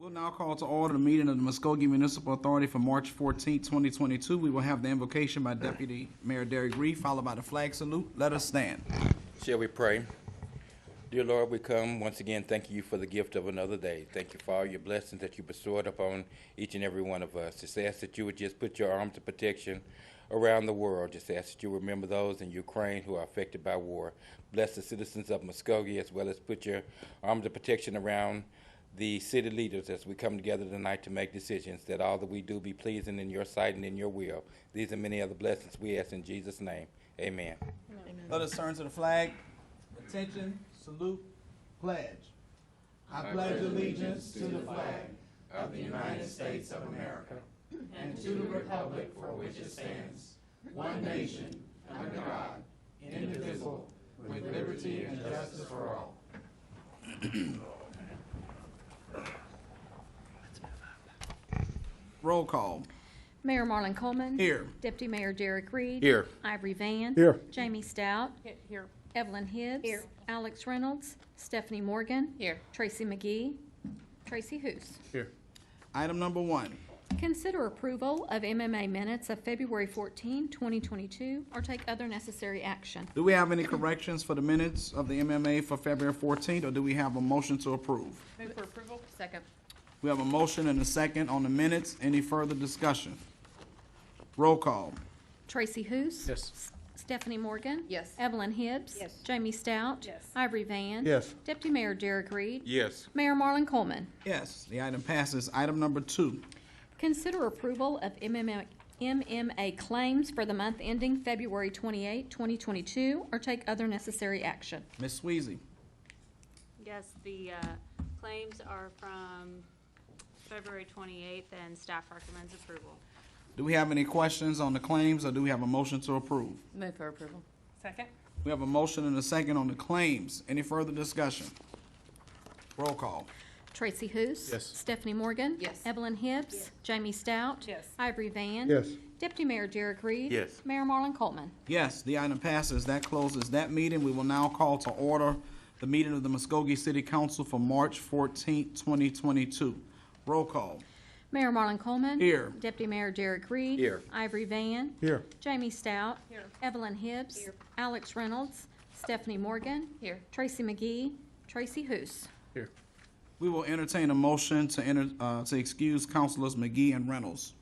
We'll now call to order the meeting of the Muskogee Municipal Authority for March 14, 2022. We will have the invocation by Deputy Mayor Derek Reed, followed by the flag salute. Let us stand. Shall we pray? Dear Lord, we come once again thanking you for the gift of another day. Thank you for all your blessings that you bestowed upon each and every one of us. Just ask that you would just put your arms of protection around the world. Just ask that you remember those in Ukraine who are affected by war. Bless the citizens of Muskogee, as well as put your arms of protection around the city leaders as we come together tonight to make decisions, that all that we do be pleasing in your sight and in your will. These and many other blessings we ask in Jesus' name. Amen. Amen. Let us turn to the flag. Attention, salute, pledge. I pledge allegiance to the flag of the United States of America and to the republic for which it stands, one nation, under God, indivisible, with liberty and justice for all. Roll call. Mayor Marlon Coleman. Here. Deputy Mayor Derek Reed. Here. Ivory Van. Here. Jamie Stout. Here. Evelyn Hibbs. Here. Alex Reynolds. Stephanie Morgan. Here. Tracy McGee. Tracy Hoos. Here. Item number 1. Consider approval of MMA minutes of February 14, 2022, or take other necessary action. Do we have any corrections for the minutes of the MMA for February 14th, or do we have a motion to approve? Move for approval. Second. We have a motion and a second on the minutes. Any further discussion? Roll call. Tracy Hoos. Yes. Stephanie Morgan. Yes. Evelyn Hibbs. Yes. Jamie Stout. Yes. Ivory Van. Yes. Deputy Mayor Derek Reed. Yes. Mayor Marlon Coleman. Yes, the item passes. Item number 2. Consider approval of MMA claims for the month ending February 28, 2022, or take other necessary action. Ms. Sweezy. Yes, the claims are from February 28th, and staff recommends approval. Do we have any questions on the claims, or do we have a motion to approve? Move for approval. Second. We have a motion and a second on the claims. Any further discussion? Roll call. Tracy Hoos. Yes. Stephanie Morgan. Yes. Evelyn Hibbs. Yes. Jamie Stout. Yes. Ivory Van. Yes. Deputy Mayor Derek Reed. Yes. Mayor Marlon Coleman. Yes, the item passes. That closes that meeting. We will now call to order the meeting of the Muskogee City Council for March 14, 2022. Roll call. Mayor Marlon Coleman. Here. Deputy Mayor Derek Reed. Here. Ivory Van. Here. Jamie Stout. Here. Evelyn Hibbs. Here. Alex Reynolds. Stephanie Morgan. Here. Tracy McGee. Tracy Hoos. Here. We will entertain a motion to excuse Councilors McGee and Reynolds.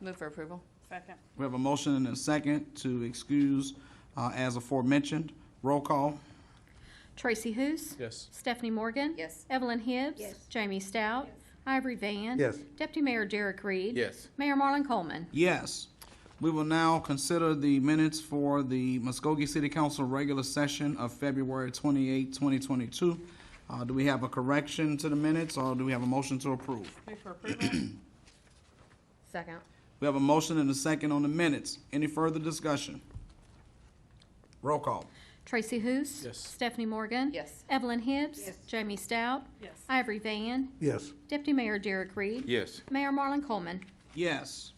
Move for approval. Second. We have a motion and a second to excuse as aforementioned. Roll call. Tracy Hoos. Yes. Stephanie Morgan. Yes. Evelyn Hibbs. Yes. Jamie Stout. Yes. Ivory Van. Yes. Deputy Mayor Derek Reed. Yes. Mayor Marlon Coleman. Yes. We will now consider the minutes for the Muskogee City Council regular session of February 28, 2022. Do we have a correction to the minutes, or do we have a motion to approve? Move for approval. Second. We have a motion and a second on the minutes. Any further discussion? Roll call. Tracy Hoos. Yes. Stephanie Morgan. Yes. Evelyn Hibbs. Yes. Jamie Stout. Yes. Ivory Van. Yes. Deputy Mayor Derek Reed. Yes. Mayor Marlon Coleman. Yes.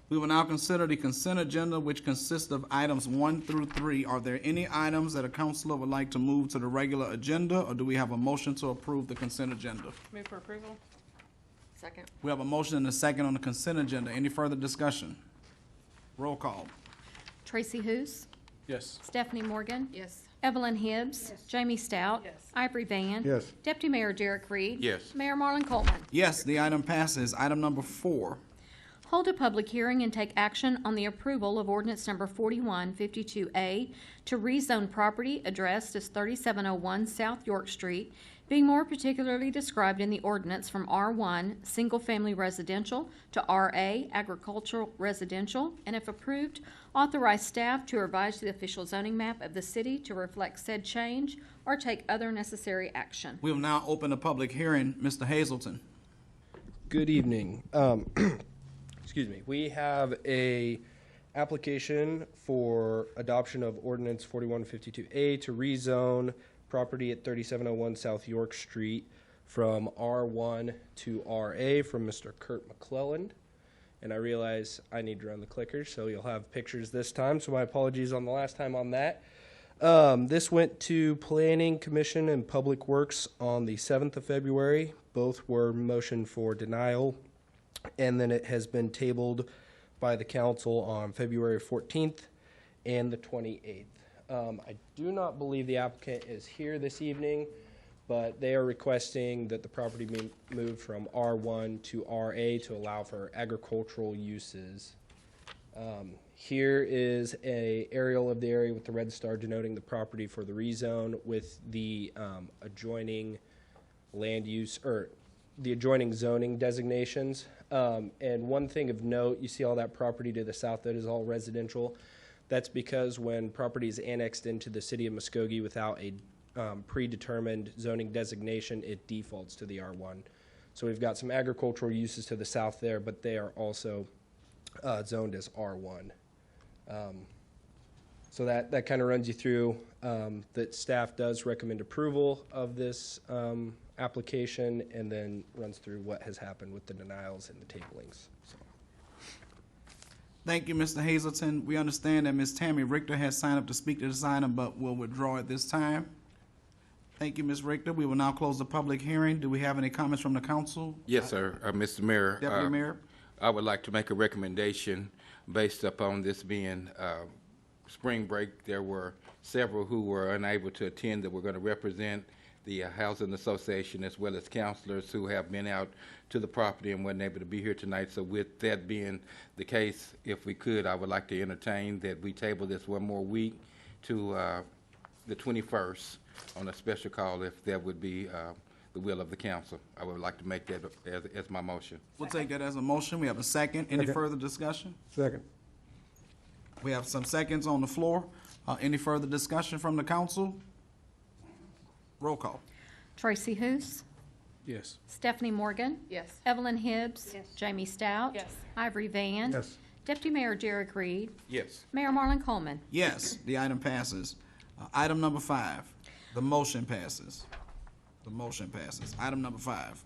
We will now consider the consent agenda, which consists of items 1 through 3. Are there any items that a councilor would like to move to the regular agenda, or do we have a motion to approve the consent agenda? Move for approval. Second. We have a motion and a second on the consent agenda. Any further discussion? Roll call. Tracy Hoos. Yes. Stephanie Morgan. Yes. Evelyn Hibbs. Yes. Jamie Stout. Yes. Ivory Van. Yes. Deputy Mayor Derek Reed. Yes. Mayor Marlon Coleman. Yes, the item passes. Item number 4. Hold a public hearing and take action on the approval of ordinance number 4152A to rezone property addressed as 3701 South York Street, being more particularly described in the ordinance from R1 Single Family Residential to RA Agricultural Residential, and if approved, authorize staff to revise the official zoning map of the city to reflect said change or take other necessary action. We will now open the public hearing. Mr. Hazelton. Good evening. Excuse me. We have a application for adoption of ordinance 4152A to rezone property at 3701 South York Street from R1 to RA from Mr. Kurt McClelland. And I realize I need to run the clicker, so you'll have pictures this time, so my apologies on the last time on that. This went to Planning Commission and Public Works on the 7th of February. Both were motioned for denial, and then it has been tabled by the council on February 14th and the 28th. I do not believe the applicant is here this evening, but they are requesting that the property be moved from R1 to RA to allow for agricultural uses. Here is a aerial of the area with the red star denoting the property for the rezone with the adjoining land use, or the adjoining zoning designations. And one thing of note, you see all that property to the south that is all residential. That's because when property is annexed into the city of Muskogee without a predetermined zoning designation, it defaults to the R1. So we've got some agricultural uses to the south there, but they are also zoned as R1. So that kind of runs you through that staff does recommend approval of this application, and then runs through what has happened with the denials and the tablings. So. Thank you, Mr. Hazelton. We understand that Ms. Tammy Richter has signed up to speak to this item, but will withdraw at this time. Thank you, Ms. Richter. We will now close the public hearing. Do we have any comments from the council? Yes, sir. Mr. Mayor. Deputy Mayor? I would like to make a recommendation based upon this being spring break. There were several who were unable to attend that were going to represent the Housing Association, as well as counselors who have been out to the property and weren't able to be here tonight. So with that being the case, if we could, I would like to entertain that we table this one more week to the 21st on a special call, if that would be the will of the council. I would like to make that as my motion. We'll take that as a motion. We have a second. Any further discussion? Second. We have some seconds on the floor. Any further discussion from the council? Roll call. Tracy Hous, Yes. Stephanie Morgan, Yes. Evelyn Hibbs, Yes. Jamie Stout, Yes. Ivory Van, Yes. Deputy Mayor Derek Reed, Yes. Mayor Marlon Coleman. Yes, the item passes. Item number 5, the motion passes. The motion passes. Item number 5.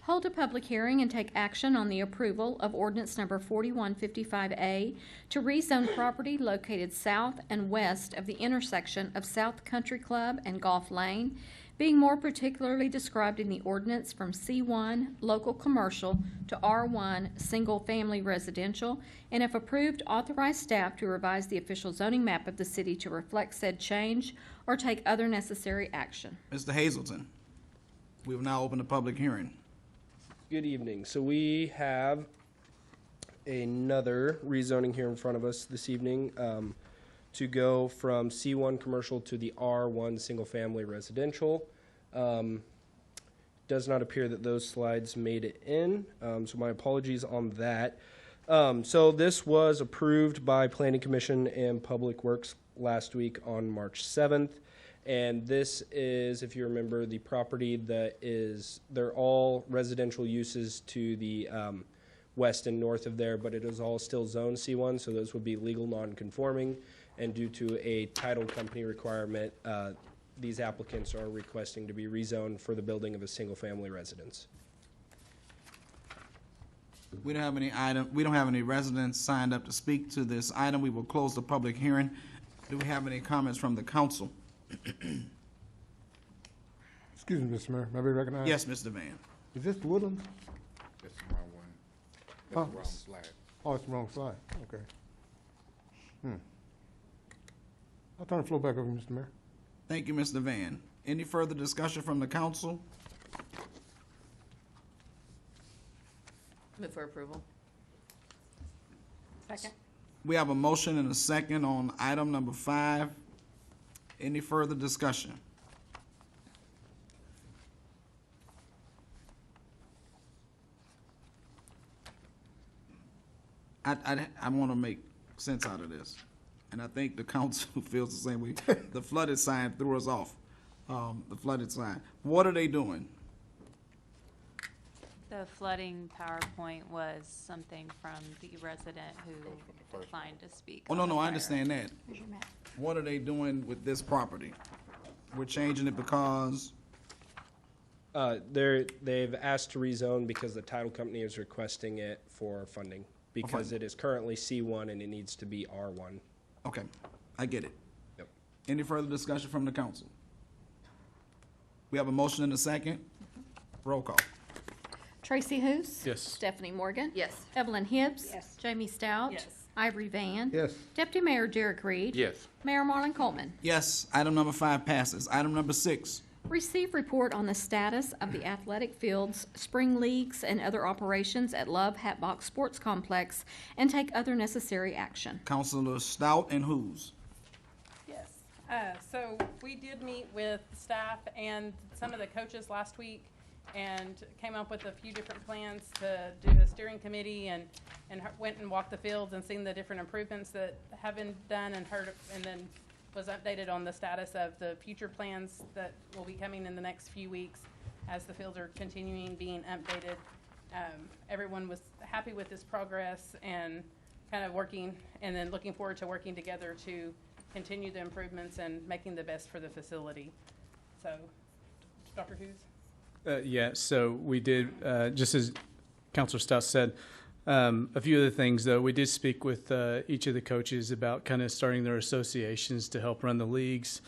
Hold a public hearing and take action on the approval of ordinance number 4155A to rezone property located south and west of the intersection of South Country Club and Golf Lane, being more particularly described in the ordinance from C1 Local Commercial to R1 Single Family Residential, and if approved, authorize staff to revise the official zoning map of the city to reflect said change or take other necessary action. Mr. Hazelton, we will now open the public hearing. Good evening. So we have another rezoning here in front of us this evening to go from C1 commercial to the R1 single family residential. Does not appear that those slides made it in, so my apologies on that. So this was approved by Planning Commission and Public Works last week on March 7th. And this is, if you remember, the property that is, they're all residential uses to the west and north of there, but it is all still zone C1, so those would be legal non-conforming. And due to a title company requirement, these applicants are requesting to be rezoned for the building of a single-family residence. We don't have any residents signed up to speak to this item. We will close the public hearing. Do we have any comments from the council? Excuse me, Mr. Mayor, may I be recognized? Yes, Mr. Van. Is this the Woodlands? That's the wrong one. That's Huh? the wrong slide. Oh, it's the wrong slide, okay. I'll turn the floor back over to Mr. Mayor. Thank you, Mr. Van. Any further discussion from the council? Move for approval. Second. We have a motion and a second on item number 5. Any further discussion? I want to make sense out of this, and I think the council feels the same way. The flooded sign threw us off, the flooded sign. What are they doing? The flooding PowerPoint was something from the resident who declined to speak. Oh, no, on the no, I fire. understand that. What are they doing with this property? We're changing it because, They've asked to rezone because the title company is requesting it for funding, because it is currently C1 and it needs to be R1. okay, I get it. Yep. Any further discussion from the council? We have a motion and a second. Roll call. Tracy Hous. Yes. Stephanie Morgan. Yes. Evelyn Hibbs. Yes. Jamie Stout. Yes. Ivory Van. Yes. Deputy Mayor Derek Reed. Yes. Mayor Marlon Coleman. Yes, item number 5 passes. Item number 6. Receive report on the status of the athletic fields, spring leagues, and other operations at Love Hatbox Sports Complex and take other necessary action. Councilor Stout and Hughes. Yes. So we did meet with staff and some of the coaches last week and came up with a few different plans to do a steering committee and went and walked the fields and seen the different improvements that have been done and heard, and then was updated on the status of the future plans that will be coming in the next few weeks as the fields are continuing being updated. Everyone was happy with this progress and kind of working, and then looking forward to working together to continue the improvements and making the best for the facility. So, Dr. Hughes? Yeah, so we did, just as Councilor Stout said, a few other things, though. We did speak with each of the coaches about kind of starting their associations to help run the leagues.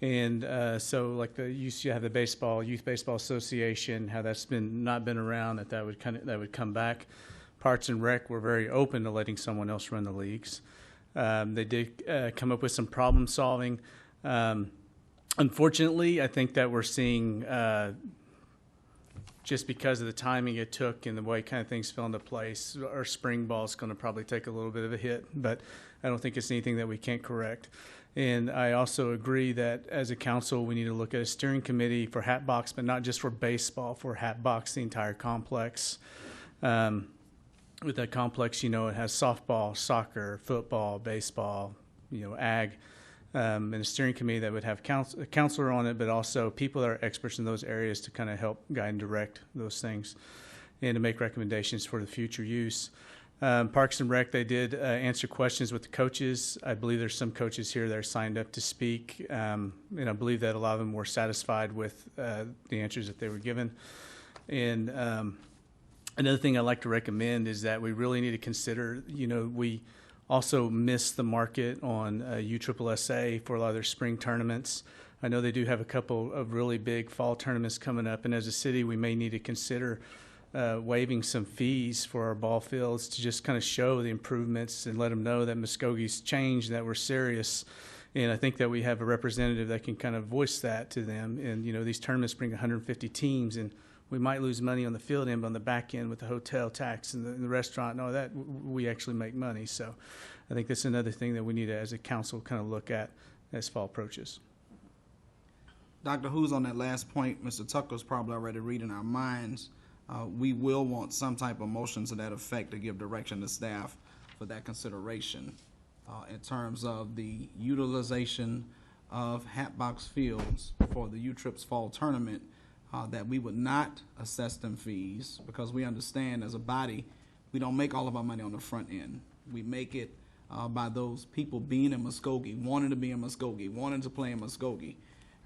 And so like you have the Youth Baseball Association, how that's not been around, that would come back. Parks and Rec were very open to letting someone else run the leagues. They did come up with some problem solving. Unfortunately, I think that we're seeing just because of the timing it took and the way kind of things fell into place, our spring ball is going to probably take a little bit of a hit, but I don't think it's anything that we can't correct. And I also agree that as a council, we need to look at a steering committee for Hatbox, but not just for baseball, for Hatbox, the entire complex. With that complex, it has softball, soccer, football, baseball, ag, and a steering committee that would have a counselor on it, but also people that are experts in those areas to kind of help guide and direct those things and to make recommendations for the future use. Parks and Rec, they did answer questions with the coaches. I believe there's some coaches here that are signed up to speak, and I believe that a lot of them were satisfied with the answers that they were given. And another thing I'd like to recommend is that we really need to consider, we also missed the market on USSSA for a lot of their spring tournaments. I know they do have a couple of really big fall tournaments coming up, and as a city, we may need to consider waiving some fees for our ball fields to just kind of show the improvements and let them know that Muskogee's changed, that we're serious. And I think that we have a representative that can kind of voice that to them. And, these tournaments bring 150 teams, and we might lose money on the field end, but on the back end with the hotel tax and the restaurant and all that, we actually make money. So I think that's another thing that we need to, as a council, kind of look at as fall approaches. Dr. Hughes, on that last point, Mr. Tucker's probably already reading our minds. We will want some type of motion to that effect to give direction to staff for that consideration in terms of the utilization of Hatbox Fields for the U-Trips Fall Tournament, that we would not assess them fees because we understand as a body we don't make all of our money on the front end. We make it by those people being in Muskogee, wanting to be in Muskogee, wanting to play in Muskogee.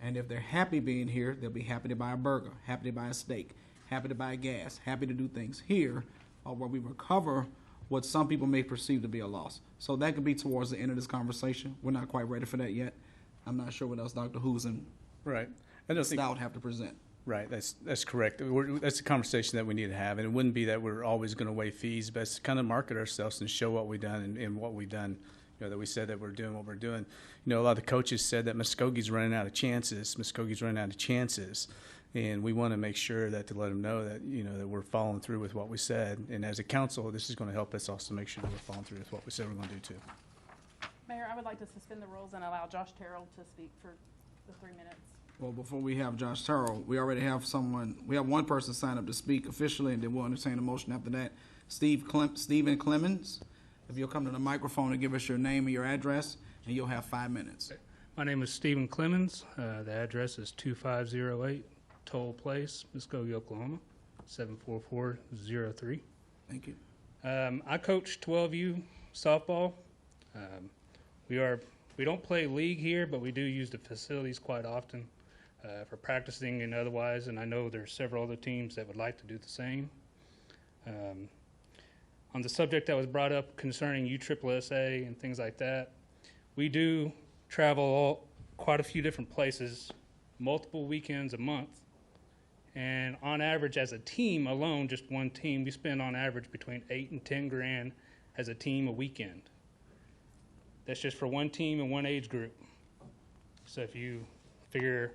And if they're happy being here, they'll be happy to buy a burger, happy to buy a steak, happy to buy gas, happy to do things here where we recover what some people may perceive to be a loss. So that could be towards the end of this conversation. We're not quite ready for that yet. I'm not sure what else Dr. Hughes and Right. I don't think Stout have to present. Right, that's correct. That's a conversation that we need to have, and it wouldn't be that we're always going to waive fees, but it's to kind of market ourselves and show what we've done and what we've done. That we said that we're doing what we're doing. A lot of the coaches said that Muskogee's running out of chances. And we want to make sure that to let them know that that we're following through with what we said. And as a council, this is going to help us also make sure that we're following through with what we said we're going to do too. Mayor, I would like to suspend the rules and allow Josh Terrell to speak for the 3 minutes. Well, before we have Josh Terrell, we already have we have one person signed up to speak officially, and then we'll entertain a motion after that. Stephen Clemens, if you'll come to the microphone and give us your name and your address, and you'll have 5 minutes. My name is Stephen Clemens. The address is 2508 Toll Place, Muskogee, Oklahoma, 74403. Thank you. I coach 12U softball. We don't play league here, but we do use the facilities quite often for practicing and otherwise, and I know there's several other teams that would like to do the same. On the subject that was brought up concerning USSSA and things like that, we do travel quite a few different places, multiple weekends a month. And on average, as a team alone, just one team, we spend on average between 8 and 10 grand as a team a weekend. That's just for one team and one age group. So if you figure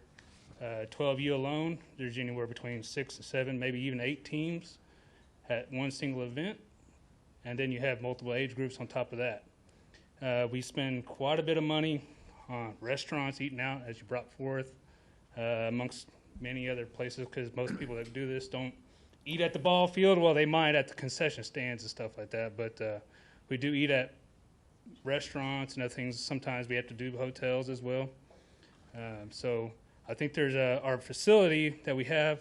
12U alone, there's anywhere between 6 to 7, maybe even 8 teams at one single event. And then you have multiple age groups on top of that. We spend quite a bit of money on restaurants, eating out, as you brought forth, amongst many other places, because most people that do this don't eat at the ball field. Well, they might at the concession stands and stuff like that, but we do eat at restaurants and other things. Sometimes we have to do hotels as well. So I think there's our facility that we have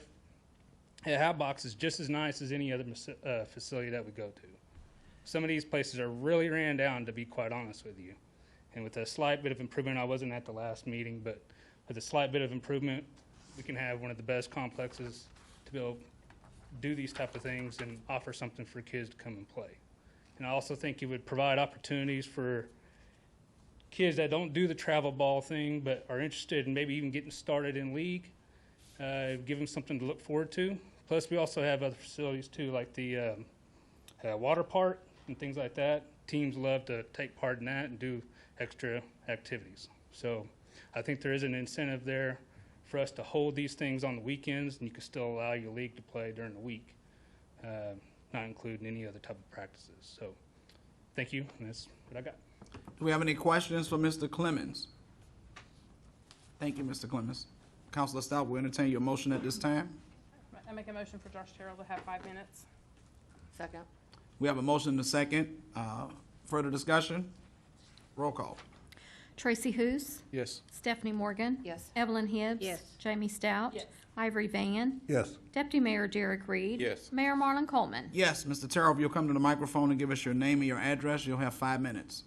at Hatbox is just as nice as any other facility that we go to. Some of these places are really ran down, to be quite honest with you. And with a slight bit of improvement, I wasn't at the last meeting, but with a slight bit of improvement, we can have one of the best complexes to be able to do these type of things and offer something for kids to come and play. And I also think it would provide opportunities for kids that don't do the travel ball thing but are interested in maybe even getting started in league, give them something to look forward to. Plus, we also have other facilities too, like the water park and things like that. Teams love to take part in that and do extra activities. So I think there is an incentive there for us to hold these things on the weekends, and you can still allow your league to play during the week, not including any other type of practices. So thank you, and that's what I got. Do we have any questions for Mr. Clemens? Thank you, Mr. Clemens. Councilor Stout will entertain your motion at this time. I make a motion for Josh Terrell to have 5 minutes. Second. We have a motion and a second. Further discussion? Roll call. Tracy Hous. Yes. Stephanie Morgan. Yes. Evelyn Hibbs. Yes. Jamie Stout. Yes. Ivory Van. Yes. Deputy Mayor Derek Reed. Yes. Mayor Marlon Coleman. Yes, Mr. Terrell, if you'll come to the microphone and give us your name and your address, you'll have 5 minutes.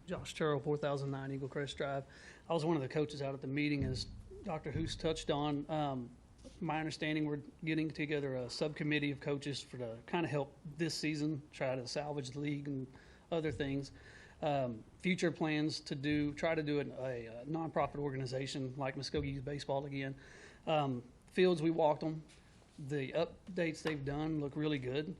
Josh Terrell, 4009 Eagle Crest Drive. I was one of the coaches out at the meeting, as Dr. Hoos touched on. My understanding, we're getting together a subcommittee of coaches to kind of help this season, try to salvage the league and other things. Future plans to try to do a nonprofit organization like Muskogee Youth Baseball again. Fields, we walked them. The updates they've done look really good.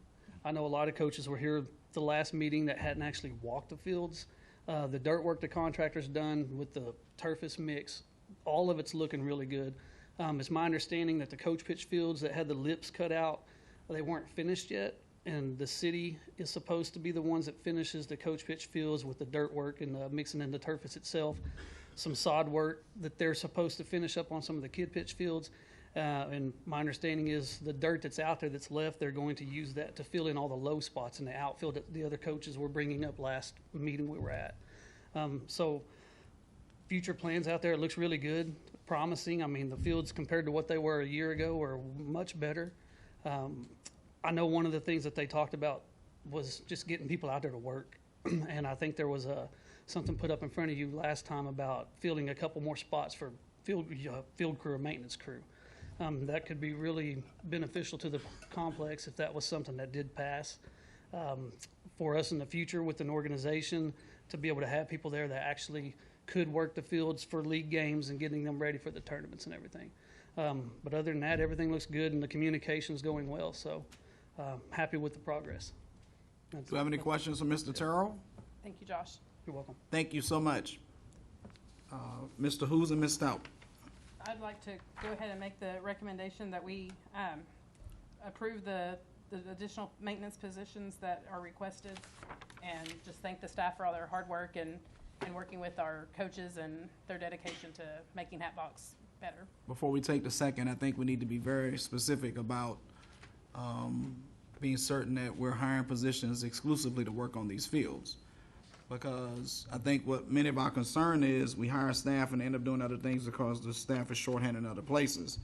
I know a lot of coaches were here the last meeting that hadn't actually walked the fields. The dirt work the contractor's done with the turfus mix, all of it's looking really good. It's my understanding that the coach pitch fields that had the lips cut out, they weren't finished yet, and the city is supposed to be the ones that finishes the coach pitch fields with the dirt work and mixing in the turfus itself. Some sod work that they're supposed to finish up on some of the kid pitch fields. And my understanding is the dirt that's out there that's left, they're going to use that to fill in all the low spots in the outfield that the other coaches were bringing up last meeting we were at. So future plans out there, it looks really good, promising. I mean, the fields compared to what they were a year ago are much better. I know one of the things that they talked about was just getting people out there to work. And I think there was something put up in front of you last time about filling a couple more spots for field crew or maintenance crew. That could be really beneficial to the complex if that was something that did pass. For us in the future with an organization to be able to have people there that actually could work the fields for league games and getting them ready for the tournaments and everything. But other than that, everything looks good and the communication's going well. So happy with the progress. Do you have any questions for Mr. Terrell? Thank you, Josh. You're welcome. Thank you so much. Mr. Hous and Ms. Stout. I'd like to go ahead and make the recommendation that we approve the additional maintenance positions that are requested, and just thank the staff for all their hard work and working with our coaches and their dedication to making Hatbox better. Before we take the second, I think we need to be very specific about being certain that we're hiring positions exclusively to work on these fields. Because I think what many of our concern is we hire staff and end up doing other things because the staff is shorthanded in other places.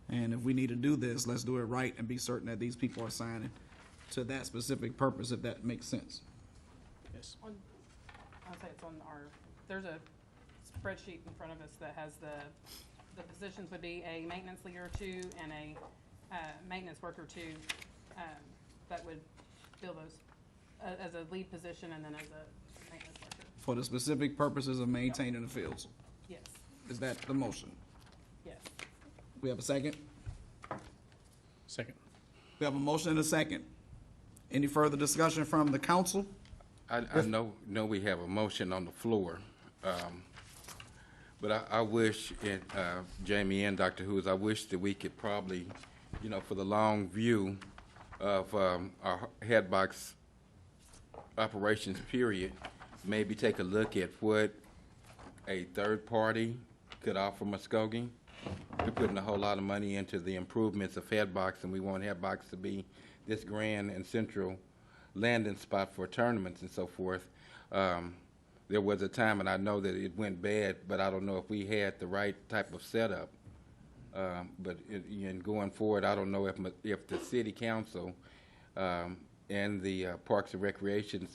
And if we need to do this, let's do it right and be certain that these people are signing to that specific purpose, if that makes sense. Yes. I'll say it's on there's a spreadsheet in front of us that has the positions would be a maintenance leader 2 and a maintenance worker 2 that would fill those as a lead position and then as a maintenance worker. for the specific purposes of maintaining the fields. Yes, Is that the motion? yes. We have a second? Second. We have a motion and a second. Any further discussion from the council? I know we have a motion on the floor, but I wish, Jamie and Dr. Hughes, I wish that we could probably, for the long view of our head box operations period, maybe take a look at what a third party could offer Muskogee. We're putting a whole lot of money into the improvements of head box, and we want head box to be this grand and central landing spot for tournaments and so forth. There was a time, and I know that it went bad, but I don't know if we had the right type of setup. But in going forward, I don't know if the city council and the Parks and Recreation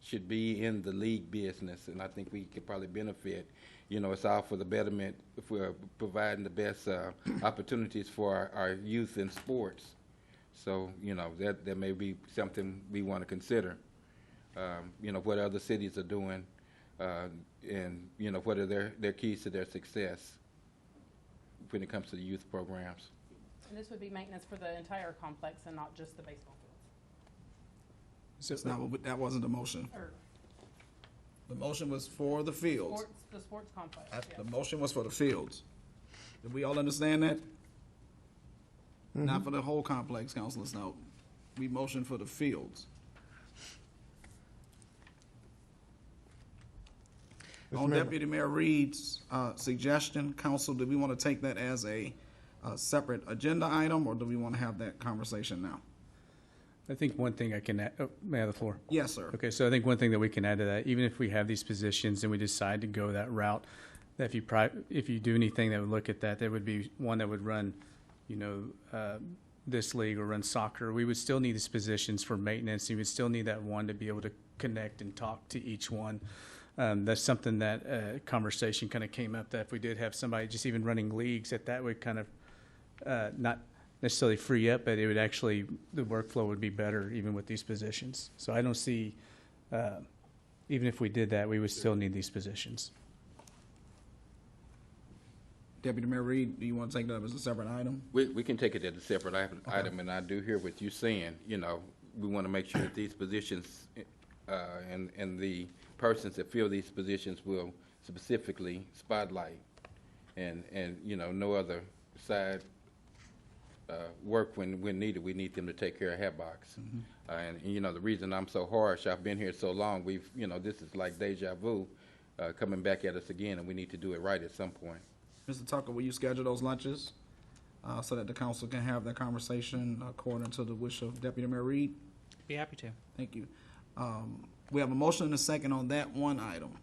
should be in the league business, and I think we could probably benefit. It's all for the betterment, if we're providing the best opportunities for our youth in sports. So, that may be something we want to consider. What other cities are doing, and, what are their keys to their success when it comes to the youth programs. And this would be maintenance for the entire complex and not just the baseball fields. That wasn't the motion. Or The motion was for the fields. the sports complex, The yeah. motion was for the fields. Did we all understand that? Not for the whole complex, councilors, no. We motioned for the fields. On Mayor. Deputy Mayor Reed's suggestion, council, do we want to take that as a separate agenda item, or do we want to have that conversation now? I think one thing I can add, may I have the floor? Yes, sir. Okay, so I think one thing that we can add to that, even if we have these positions and we decide to go that route, that if you do anything that would look at that, there would be one that would run, this league or run soccer. We would still need these positions for maintenance. You would still need that one to be able to connect and talk to each one. That's something that conversation kind of came up, that if we did have somebody just even running leagues, that would kind of not necessarily free up, but it would actually, the workflow would be better even with these positions. So I don't see, even if we did that, we would still need these positions. Deputy Mayor Reed, do you want to take that up as a separate item? We can take it as a separate item, and I do hear what you're saying. We want to make sure that these positions and the persons that fill these positions will specifically spotlight, and no other side work when needed. We need them to take care of head box. And the reason I'm so harsh, I've been here so long, this is like deja vu coming back at us again, and we need to do it right at some point. Mr. Tucker, will you schedule those lunches so that the council can have that conversation according to the wish of Deputy Mayor Reed? Be happy to. Thank you. We have a motion and a second on that one item.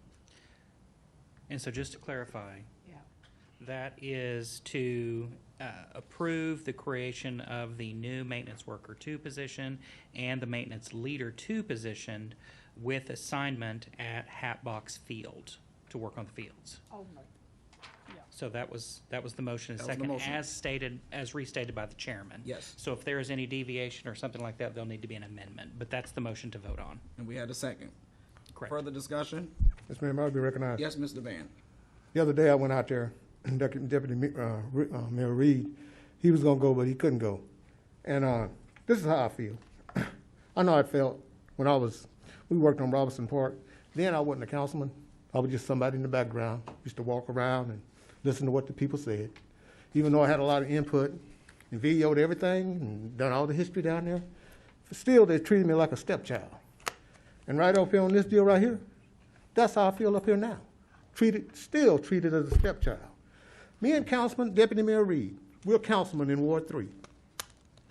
And so just to clarify, Yeah. that is to approve the creation of the new maintenance worker 2 position and the maintenance leader 2 position with assignment at Hatbox Field to work on the fields. Oh, no. So that was the motion and That was the second, motion. as restated by the chairman. Yes. So if there is any deviation or something like that, there'll need to be an amendment, but that's the motion to vote on. And we had a second. Correct. Further discussion? Mr. Mayor, may I be recognized? Yes, Mr. Van. The other day I went out there, and Deputy Mayor Reed, he was gonna go, but he couldn't go. And this is how I feel. I know I felt when we worked on Robinson Park. Then I wasn't a councilman. I was just somebody in the background. Used to walk around and listen to what the people said. Even though I had a lot of input and videoed everything and done all the history down there, still they treated me like a stepchild. And right up here on this deal right here, that's how I feel up here now. Still treated as a stepchild. Me and Deputy Mayor Reed, we're councilmen in Ward 3.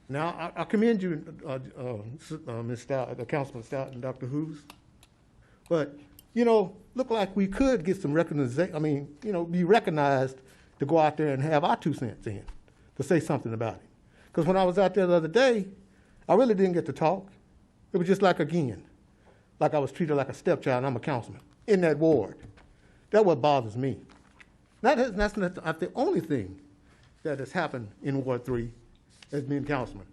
Now, I commend you, Ms. Stout, Councilman Stout and Dr. Hughes. But, look like we could get some recognition, be recognized to go out there and have our 2 cents in, to say something about it. Because when I was out there the other day, I really didn't get to talk. It was just like I was treated like a stepchild, and I'm a councilman in that ward. That's what bothers me. That's not the only thing that has happened in Ward 3 as being councilman.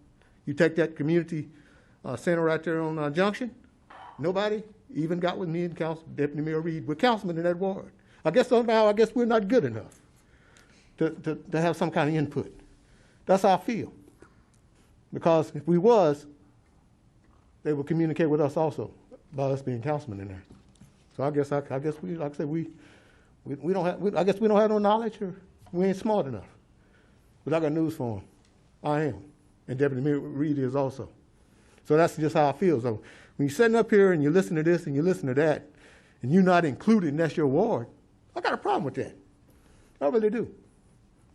You take that community center right there on Junction, nobody even got with me and Deputy Mayor Reed, we're councilmen in that ward. I guess somehow, we're not good enough to have some kind of input. That's how I feel. Because if we was, they would communicate with us also about us being councilmen in there. So I guess we, like I said, we don't have, I guess we don't have no knowledge, or we ain't smart enough. But I got news for them. I am, and Deputy Mayor Reed is also. So that's just how I feel. So when you're sitting up here and you listen to this and you listen to that, and you're not included and that's your ward, I got a problem with that. I really do.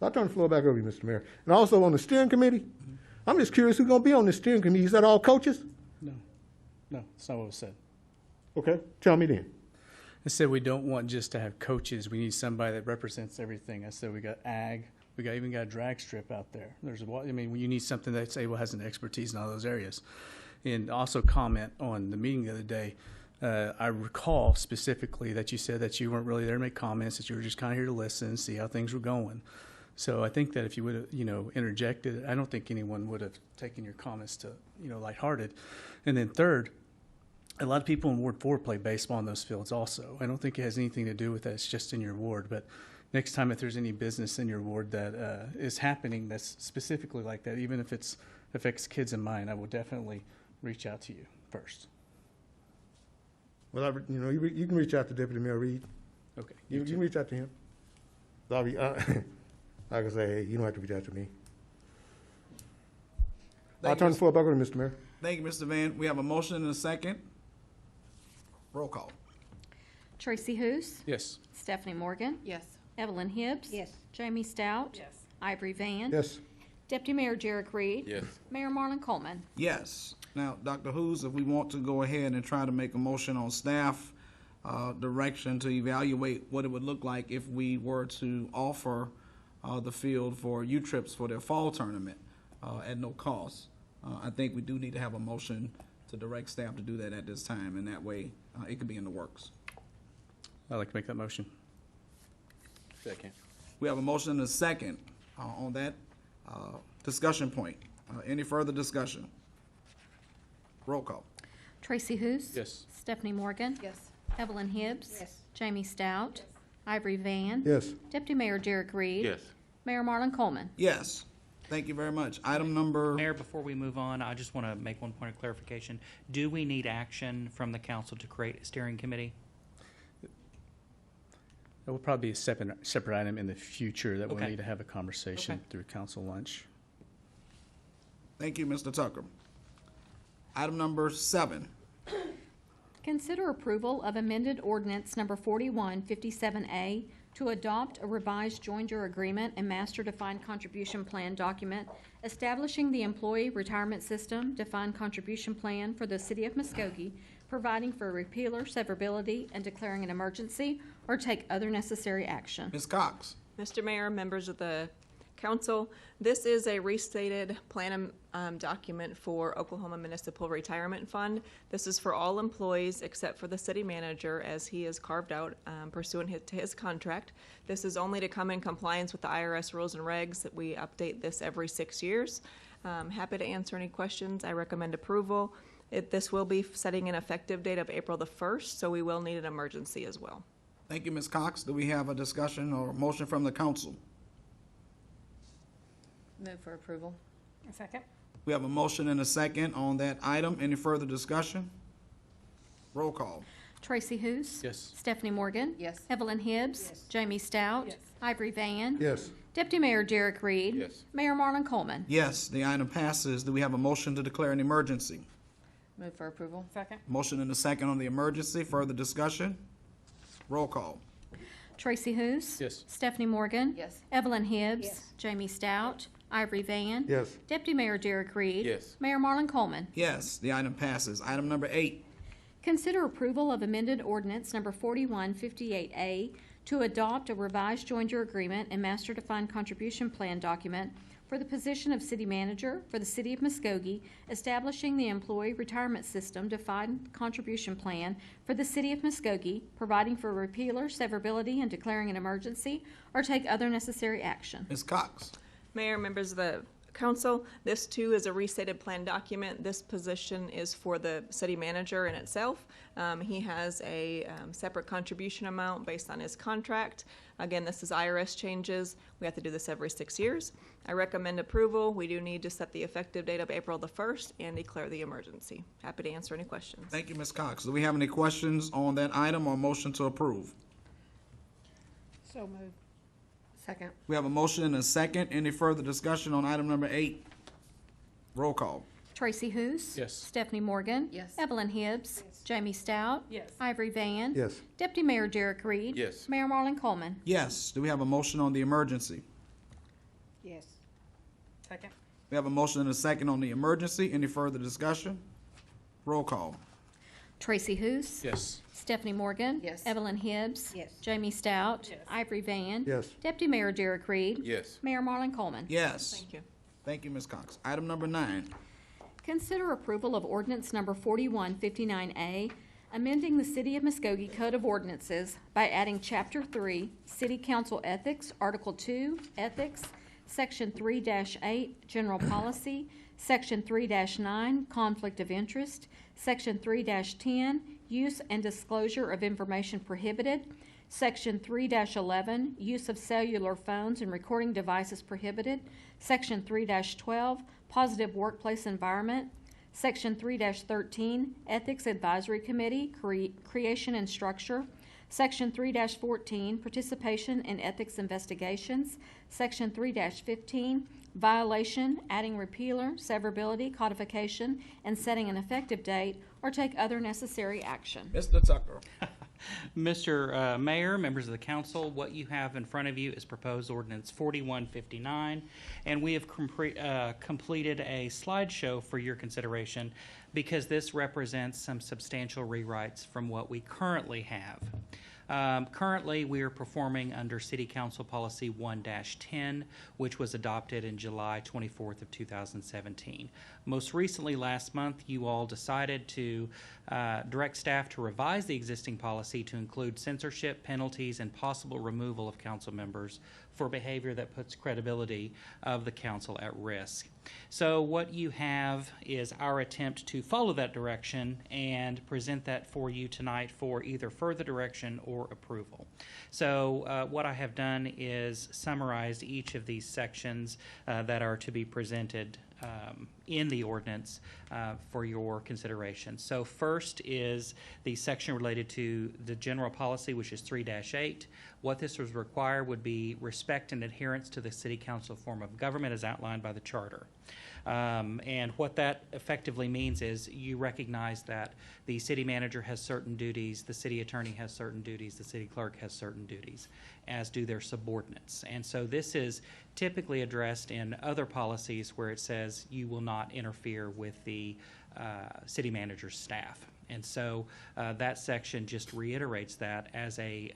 I'll turn the floor back over to you, Mr. Mayor. And also on the steering committee, I'm just curious who's going to be on the steering committee. Is that all coaches? No, that's not what was said. Okay, tell me then. I said we don't want just to have coaches. We need somebody that represents everything. I said we got ag. We even got a drag strip out there. You need something that's has an expertise in all those areas. And also comment on the meeting the other day. I recall specifically that you said that you weren't really there to make comments, that you were just kind of here to listen, see how things were going. So I think that if you would have, interjected, I don't think anyone would have taken your comments to, lighthearted. And then third, a lot of people in Ward 4 play baseball in those fields also. I don't think it has anything to do with that. It's just in your ward. But next time if there's any business in your ward that is happening that's specifically like that, even if it affects kids in mind, I will definitely reach out to you first. Well, you can reach out to Deputy Mayor Reed. Okay. You can reach out to him. Like I say, hey, you don't have to reach out to me. I'll turn the floor back over to Mr. Mayor. Thank you, Mr. Van. We have a motion and a second. Roll call. Tracy Hous. Yes. Stephanie Morgan. Yes. Evelyn Hibbs. Yes. Jamie Stout. Yes. Ivory Van. Yes. Deputy Mayor Derek Reed. Yes. Mayor Marlon Coleman. Yes. Now, Dr. Hughes, if we want to go ahead and try to make a motion on staff direction to evaluate what it would look like if we were to offer the field for U-Trips for their fall tournament at no cost, I think we do need to have a motion to direct staff to do that at this time, and that way it could be in the works. I'd like to make that motion. Second. We have a motion and a second on that discussion point. Any further discussion? Roll call. Tracy Hous. Yes. Stephanie Morgan. Yes. Evelyn Hibbs. Yes. Jamie Stout. Ivory Van. Yes. Deputy Mayor Derek Reed. Yes. Mayor Marlon Coleman. Yes. Thank you very much. Item number... Mayor, before we move on, I just want to make one point of clarification. Do we need action from the council to create a steering committee? That will probably be a separate item in the future that we'll Okay. need to have a conversation Okay. through council lunch. Thank you, Mr. Tucker. Item number 7. Consider approval of amended ordinance number 4157A to adopt a revised joinder agreement and master defined contribution plan document establishing the employee retirement system defined contribution plan for the city of Muskogee, providing for repeal or severability and declaring an emergency or take other necessary action. Ms. Cox. Mr. Mayor, members of the council, this is a restated plan document for Oklahoma Municipal Retirement Fund. This is for all employees except for the city manager, as he is carved out pursuant to his contract. This is only to come in compliance with the IRS rules and regs that we update this every 6 years. Happy to answer any questions. I recommend approval. This will be setting an effective date of April the 1st, so we will need an emergency as well. Thank you, Ms. Cox. Do we have a discussion or motion from the council? Move for approval. A second. We have a motion and a second on that item. Any further discussion? Roll call. Tracy Hous. Yes. Stephanie Morgan. Yes. Evelyn Hibbs. Yes. Jamie Stout. Yes. Ivory Van. Yes. Deputy Mayor Derek Reed. Yes. Mayor Marlon Coleman. Yes, the item passes. Do we have a motion to declare an emergency? Move for approval. Second. Motion and a second on the emergency. Further discussion? Roll call. Tracy Hous. Yes. Stephanie Morgan. Yes. Evelyn Hibbs. Yes. Jamie Stout. Ivory Van. Yes. Deputy Mayor Derek Reed. Yes. Mayor Marlon Coleman. Yes, the item passes. Item number 8. Consider approval of amended ordinance number 4158A to adopt a revised joinder agreement and master defined contribution plan document for the position of city manager for the city of Muskogee, establishing the employee retirement system defined contribution plan for the city of Muskogee, providing for repeal or severability and declaring an emergency or take other necessary action. Ms. Cox. Mayor, members of the Council, this too is a restated plan document. This position is for the city manager in itself. He has a separate contribution amount based on his contract. Again, this is IRS changes. We have to do this every 6 years. I recommend approval. We do need to set the effective date of April the 1st and declare the emergency. Happy to answer any questions. Thank you, Ms. Cox. Do we have any questions on that item or motion to approve? So moved. Second. We have a motion and a second. Any further discussion on item number 8? Roll call. Tracy Hous. Yes. Stephanie Morgan. Yes. Evelyn Hibbs. Yes. Jamie Stout. Yes. Ivory Van. Yes. Deputy Mayor Derek Reed. Yes. Mayor Marlon Coleman. Yes. Do we have a motion on the emergency? Yes. Second. We have a motion and a second on the emergency. Any further discussion? Roll call. Tracy Hous. Yes. Stephanie Morgan. Yes. Evelyn Hibbs. Yes. Jamie Stout. Yes. Ivory Van. Yes. Deputy Mayor Derek Reed. Yes. Mayor Marlon Coleman. Yes. Thank you. Thank you, Ms. Cox. Item number 9. Consider approval of ordinance number 4159A, amending the City of Muskogee Code of Ordinances by adding Chapter 3, City Council Ethics, Article 2, Ethics, Section 3-8, General Policy, Section 3-9, Conflict of Interest, Section 3-10, Use and Disclosure of Information Prohibited, Section 3-11, Use of Cellular Phones and Recording Devices Prohibited, Section 3-12, Positive Workplace Environment, Section 3-13, Ethics Advisory Committee, Creation and Structure, Section 3-14, Participation in Ethics Investigations, Section 3-15, Violation, adding repealer, severability, codification, and setting an effective date, or take other necessary action. Mr. Tucker. Mr. Mayor, members of the council, what you have in front of you is proposed ordinance 4159, and we have completed a slideshow for your consideration because this represents some substantial rewrites from what we currently have. Currently, we are performing under City Council Policy 1-10, which was adopted in July 24th of 2017. Most recently, last month, you all decided to direct staff to revise the existing policy to include censorship, penalties, and possible removal of council members for behavior that puts credibility of the council at risk. So what you have is our attempt to follow that direction and present that for you tonight for either further direction or approval. So what I have done is summarized each of these sections that are to be presented in the ordinance for your consideration. So first is the section related to the general policy, which is 3-8. What this was required would be respect and adherence to the city council form of government as outlined by the charter. And what that effectively means is you recognize that the city manager has certain duties, the city attorney has certain duties, the city clerk has certain duties, as do their subordinates. And so this is typically addressed in other policies where it says you will not interfere with the city manager's staff. And so that section just reiterates that as a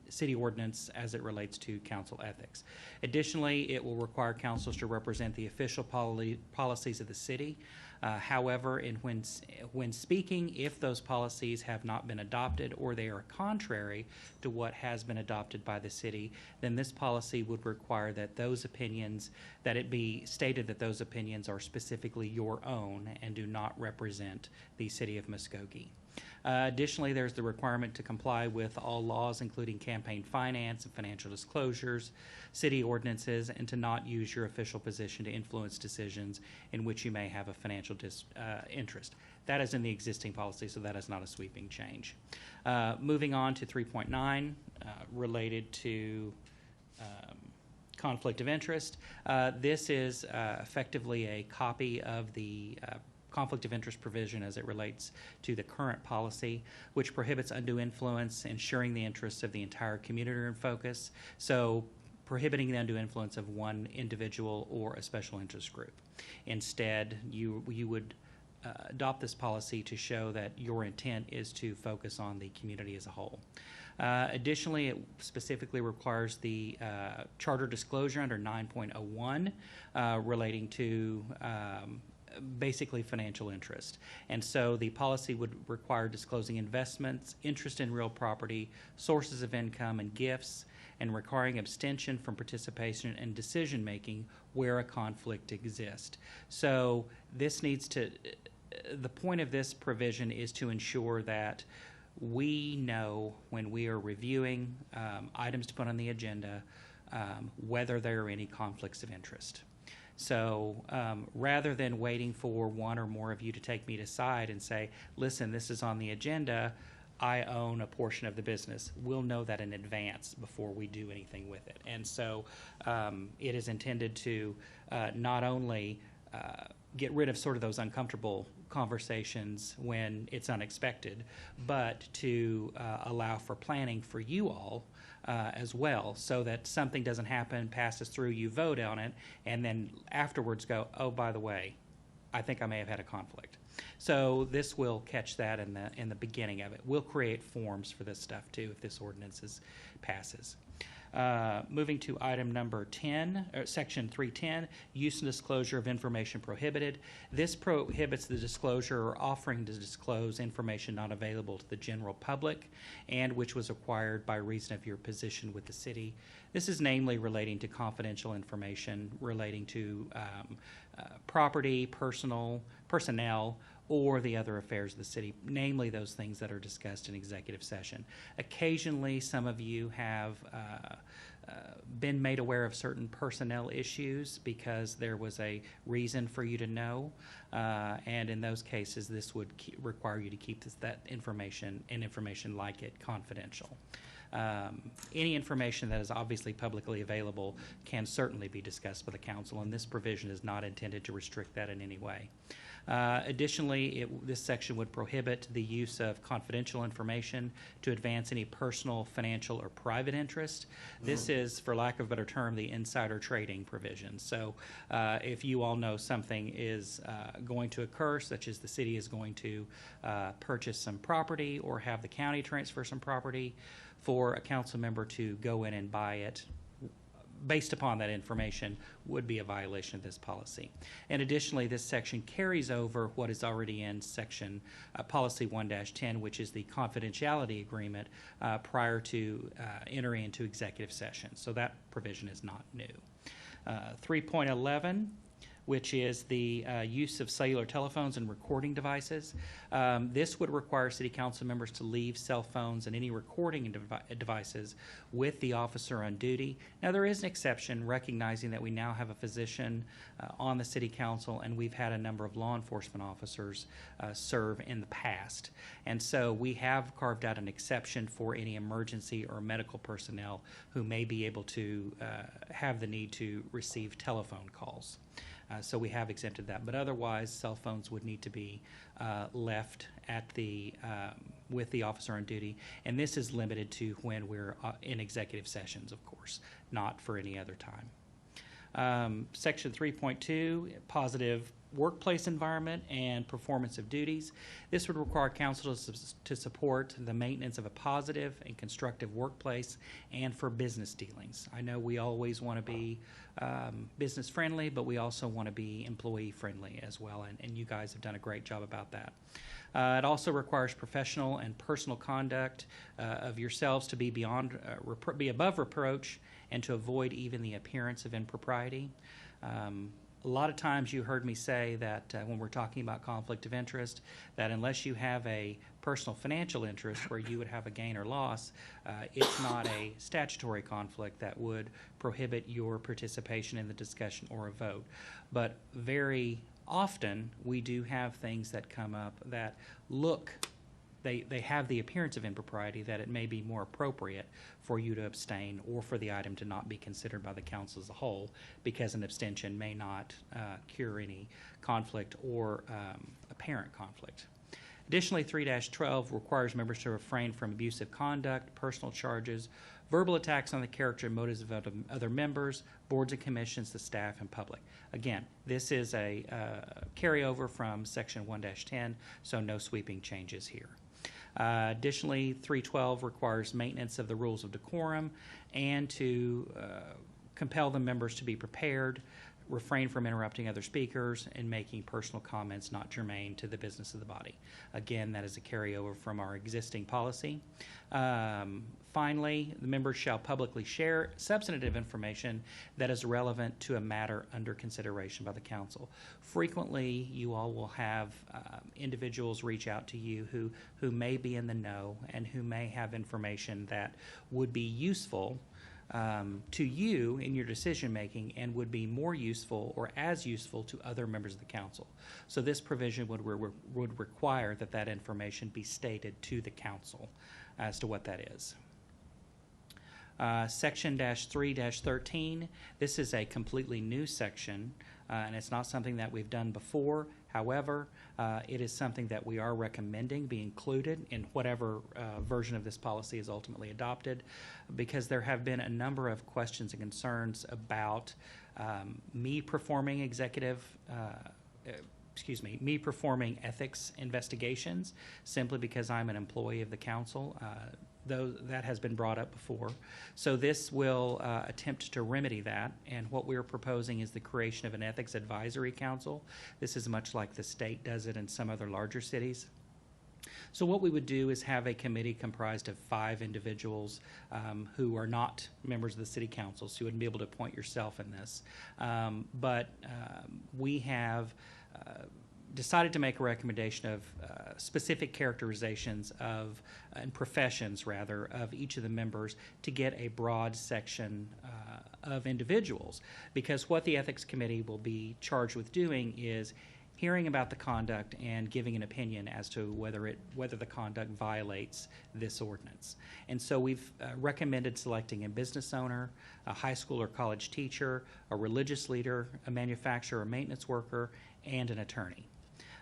city ordinance as it relates to council ethics. Additionally, it will require councils to represent the official policies of the city. However, when speaking, if those policies have not been adopted or they are contrary to what has been adopted by the city, then this policy would require that those opinions, that it be stated that those opinions are specifically your own and do not represent the city of Muskogee. Additionally, there's the requirement to comply with all laws, including campaign finance and financial disclosures, city ordinances, and to not use your official position to influence decisions in which you may have a financial interest. That is in the existing policy, so that is not a sweeping change. Moving on to 3.9, related to conflict of interest. This is effectively a copy of the conflict of interest provision as it relates to the current policy, which prohibits undue influence, ensuring the interests of the entire community are in focus. So prohibiting the undue influence of one individual or a special interest group. Instead, you would adopt this policy to show that your intent is to focus on the community as a whole. Additionally, it specifically requires the charter disclosure under 9.01 relating to basically financial interest. And so the policy would require disclosing investments, interest in real property, sources of income, and gifts, and requiring abstention from participation in decision-making where a conflict exists. So this needs to, the point of this provision is to ensure that we know when we are reviewing items to put on the agenda whether there are any conflicts of interest. So rather than waiting for one or more of you to take me aside and say, listen, this is on the agenda, I own a portion of the business, we'll know that in advance before we do anything with it. And so it is intended to not only get rid of sort of those uncomfortable conversations when it's unexpected, but to allow for planning for you all as well, so that something doesn't happen, passes through, you vote on it, and then afterwards go, oh, by the way, I think I may have had a conflict. So this will catch that in the beginning of it. We'll create forms for this stuff too if this ordinance passes. Moving to item number 10, section 310, use and disclosure of information prohibited. This prohibits the disclosure or offering to disclose information not available to the general public and which was acquired by reason of your position with the city. This is namely relating to confidential information relating to property, personnel, or the other affairs of the city, namely those things that are discussed in executive session. Occasionally, some of you have been made aware of certain personnel issues because there was a reason for you to know, and in those cases, this would require you to keep that information and information like it confidential. Any information that is obviously publicly available can certainly be discussed with the council, and this provision is not intended to restrict that in any way. Additionally, this section would prohibit the use of confidential information to advance any personal, financial, or private interest. This is, for lack of a better term, the insider trading provision. So if you all know something is going to occur, such as the city is going to purchase some property or have the county transfer some property, for a council member to go in and buy it based upon that information would be a violation of this policy. And additionally, this section carries over what is already in section policy 1-10, which is the confidentiality agreement prior to entering into executive session. So that provision is not new. 3.11, which is the use of cellular telephones and recording devices. This would require city council members to leave cell phones and any recording devices with the officer on duty. Now, there is an exception, recognizing that we now have a physician on the city council, and we've had a number of law enforcement officers serve in the past. And so we have carved out an exception for any emergency or medical personnel who may be able to have the need to receive telephone calls. So we have exempted that, but otherwise, cell phones would need to be left at with the officer on duty, and this is limited to when we're in executive sessions, of course, not for any other time. Section 3.2, positive workplace environment and performance of duties. This would require council to support the maintenance of a positive and constructive workplace and for business dealings. I know we always want to be business friendly, but we also want to be employee friendly as well, and you guys have done a great job about that. It also requires professional and personal conduct of yourselves to be be above reproach and to avoid even the appearance of impropriety. A lot of times you heard me say that when we're talking about conflict of interest, that unless you have a personal financial interest where you would have a gain or loss, it's not a statutory conflict that would prohibit your participation in the discussion or a vote. But very often we do have things that come up that they have the appearance of impropriety, that it may be more appropriate for you to abstain or for the item to not be considered by the council as a whole, because an abstention may not cure any conflict or apparent conflict. Additionally, 3-12 requires members to refrain from abusive conduct, personal charges, verbal attacks on the character and motives of other members, boards and commissions, the staff, and public. Again, this is a carryover from section 1-10, so no sweeping changes here. Additionally, 312 requires maintenance of the rules of decorum and to compel the members to be prepared, refrain from interrupting other speakers and making personal comments not germane to the business of the body. Again, that is a carryover from our existing policy. Finally, the members shall publicly share substantive information that is relevant to a matter under consideration by the council. Frequently, you all will have individuals reach out to you who may be in the know and who may have information that would be useful to you in your decision making and would be more useful or as useful to other members of the council. So this provision would require that that information be stated to the council as to what that is. Section -3-13, this is a completely new section, and it's not something that we've done before. However, it is something that we are recommending be included in whatever version of this policy is ultimately adopted, because there have been a number of questions and concerns about me performing me performing ethics investigations simply because I'm an employee of the council. Though that has been brought up before. So this will attempt to remedy that, and what we're proposing is the creation of an ethics advisory council. This is much like the state does it in some other larger cities. So what we would do is have a committee comprised of 5 individuals who are not members of the city council, so you wouldn't be able to appoint yourself in this. But we have decided to make a recommendation of specific characterizations of, and professions rather, of each of the members to get a broad section of individuals. Because what the Ethics Committee will be charged with doing is hearing about the conduct and giving an opinion as to whether the conduct violates this ordinance. And so we've recommended selecting a business owner, a high school or college teacher, a religious leader, a manufacturer or maintenance worker, and an attorney.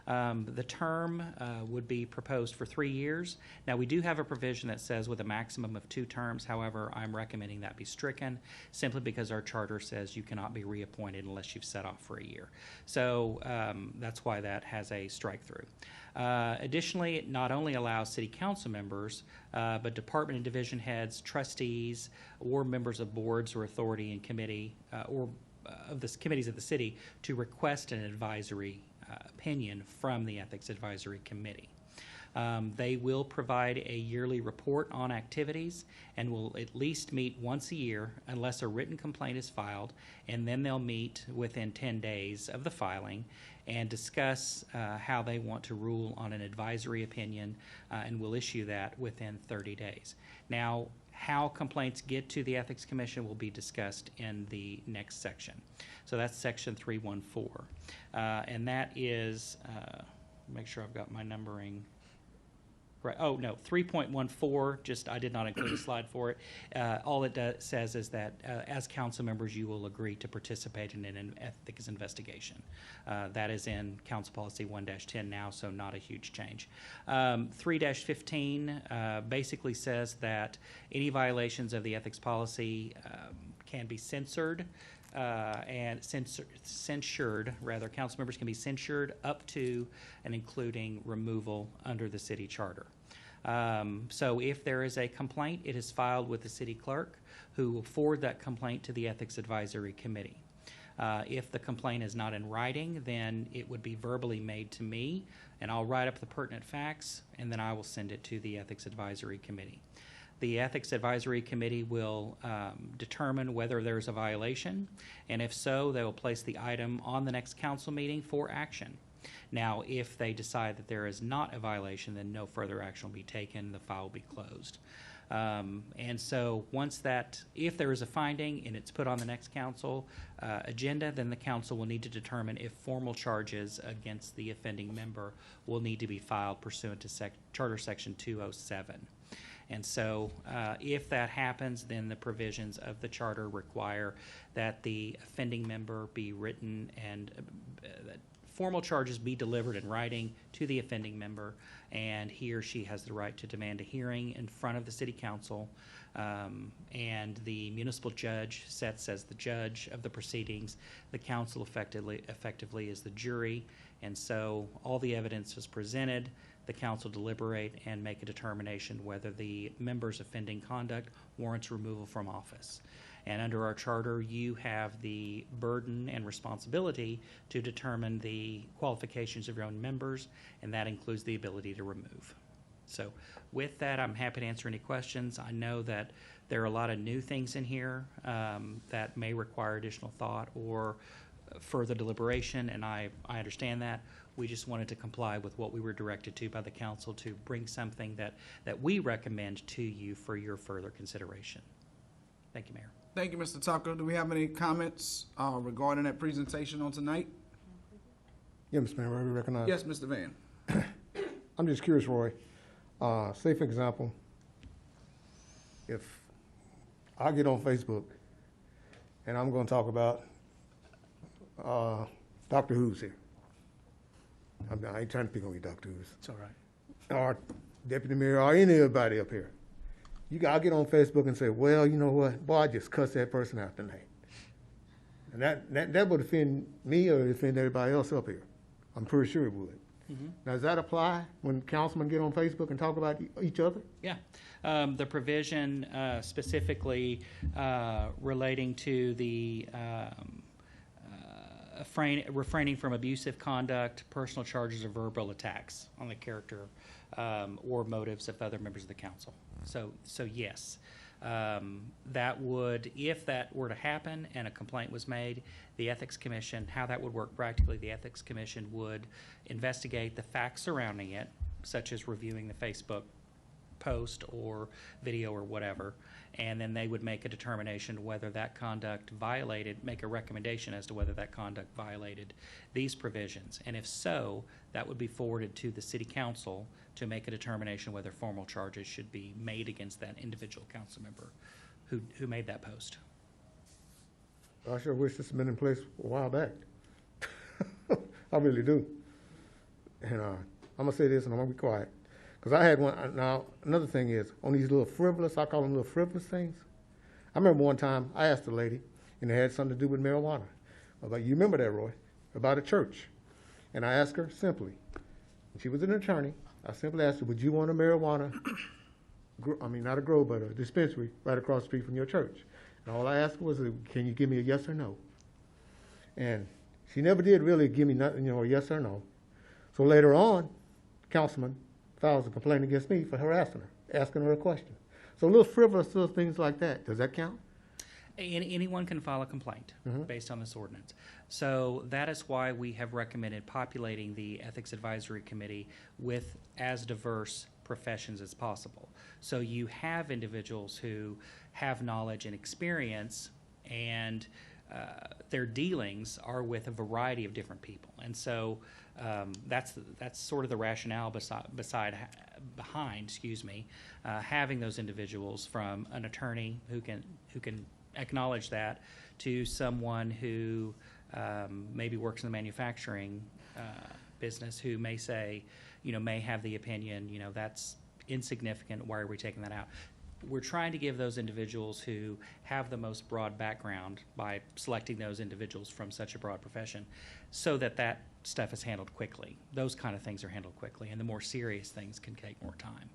The term would be proposed for 3 years. Now, we do have a provision that says with a maximum of 2 terms. However, I'm recommending that be stricken simply because our charter says you cannot be reappointed unless you've set off for a year. So that's why that has a strike through. Additionally, it not only allows city council members, but department and division heads, trustees, or members of boards or authority and committee or of the committees of the city to request an advisory opinion from the Ethics Advisory Committee. They will provide a yearly report on activities and will at least meet once a year unless a written complaint is filed, and then they'll meet within 10 days of the filing and discuss how they want to rule on an advisory opinion, and will issue that within 30 days. Now, how complaints get to the Ethics Commission will be discussed in the next section. So that's section 314. And that is, make sure I've got my numbering right. Oh, no, 3.14, just I did not include a slide for it. All it says is that as council members, you will agree to participate in an ethics investigation. That is in Council Policy 1-10 now, so not a huge change. 3-15 basically says that any violations of the ethics policy can be censored. Censured, rather, council members can be censured up to and including removal under the city charter. So if there is a complaint, it is filed with the city clerk, who will forward that complaint to the Ethics Advisory Committee. If the complaint is not in writing, then it would be verbally made to me, and I'll write up the pertinent facts, and then I will send it to the Ethics Advisory Committee. The Ethics Advisory Committee will determine whether there is a violation, and if so, they will place the item on the next council meeting for action. Now, if they decide that there is not a violation, then no further action will be taken. The file will be closed. And so once that, if there is a finding and it's put on the next council agenda, then the council will need to determine if formal charges against the offending member will need to be filed pursuant to Charter Section 207. And so if that happens, then the provisions of the charter require that the offending member be written and that formal charges be delivered in writing to the offending member, and he or she has the right to demand a hearing in front of the city council, and the municipal judge sets as the judge of the proceedings. The council effectively is the jury, and so all the evidence is presented. The council deliberate and make a determination whether the member's offending conduct warrants removal from office. And under our charter, you have the burden and responsibility to determine the qualifications of your own members, and that includes the ability to remove. So with that, I'm happy to answer any questions. I know that there are a lot of new things in here that may require additional thought or further deliberation, and I understand that. We just wanted to comply with what we were directed to by the council to bring something that we recommend to you for your further consideration. Thank you, Mayor. Thank you, Mr. Tucker. Do we have any comments regarding that presentation on tonight? Yeah, Mr. Mayor, I recognize. Yes, Mr. Van. I'm just curious, Roy. Say, for example, if I get on Facebook and I'm going to talk about Dr. Who's here. I ain't trying to pick on you, Dr. Who's. It's all right. Or Deputy Mayor, or anybody up here. I'll get on Facebook and say, well, you know what? Boy, I just cussed that person out tonight. And that would offend me or offend everybody else up here. I'm pretty sure it would. Mm-hmm. Now, does that apply when councilmen get on Facebook and talk about each other? Yeah. The provision specifically relating to the refraining from abusive conduct, personal charges, or verbal attacks on the character or motives of other members of the council. So yes, that would, if that were to happen and a complaint was made, the Ethics Commission, how that would work practically, the Ethics Commission would investigate the facts surrounding it, such as reviewing the Facebook post or video or whatever, and then they would make a determination whether that conduct violated, make a recommendation as to whether that conduct violated these provisions. And if so, that would be forwarded to the City Council to make a determination whether formal charges should be made against that individual council member who made that post. I sure wish this had been in place a while back. I really do. And I'm going to say this and I'm going to be quiet. Because I had one. Now, another thing is, on these little frivolous, I call them little frivolous things. I remember one time I asked a lady, and it had something to do with marijuana. You remember that, Roy? About a church. And I asked her simply, she was an attorney, I simply asked her, would you want a marijuana, not a grow, but a dispensary right across the street from your church? And all I asked her was, can you give me a yes or no? And she never did really give me nothing, a yes or no. So later on, councilman files a complaint against me for harassing her, asking her a question. So little frivolous little things like that, does that count? Anyone can file a complaint based on this ordinance. So that is why we have recommended populating the Ethics Advisory Committee with as diverse professions as possible. So you have individuals who have knowledge and experience, and their dealings are with a variety of different people. And so that's sort of the rationale behind having those individuals, from an attorney who can acknowledge that, to someone who maybe works in the manufacturing business, who may say, may have the opinion, that's insignificant, why are we taking that out? We're trying to give those individuals who have the most broad background by selecting those individuals from such a broad profession, so that stuff is handled quickly. Those kind of things are handled quickly, and the more serious things can take more time.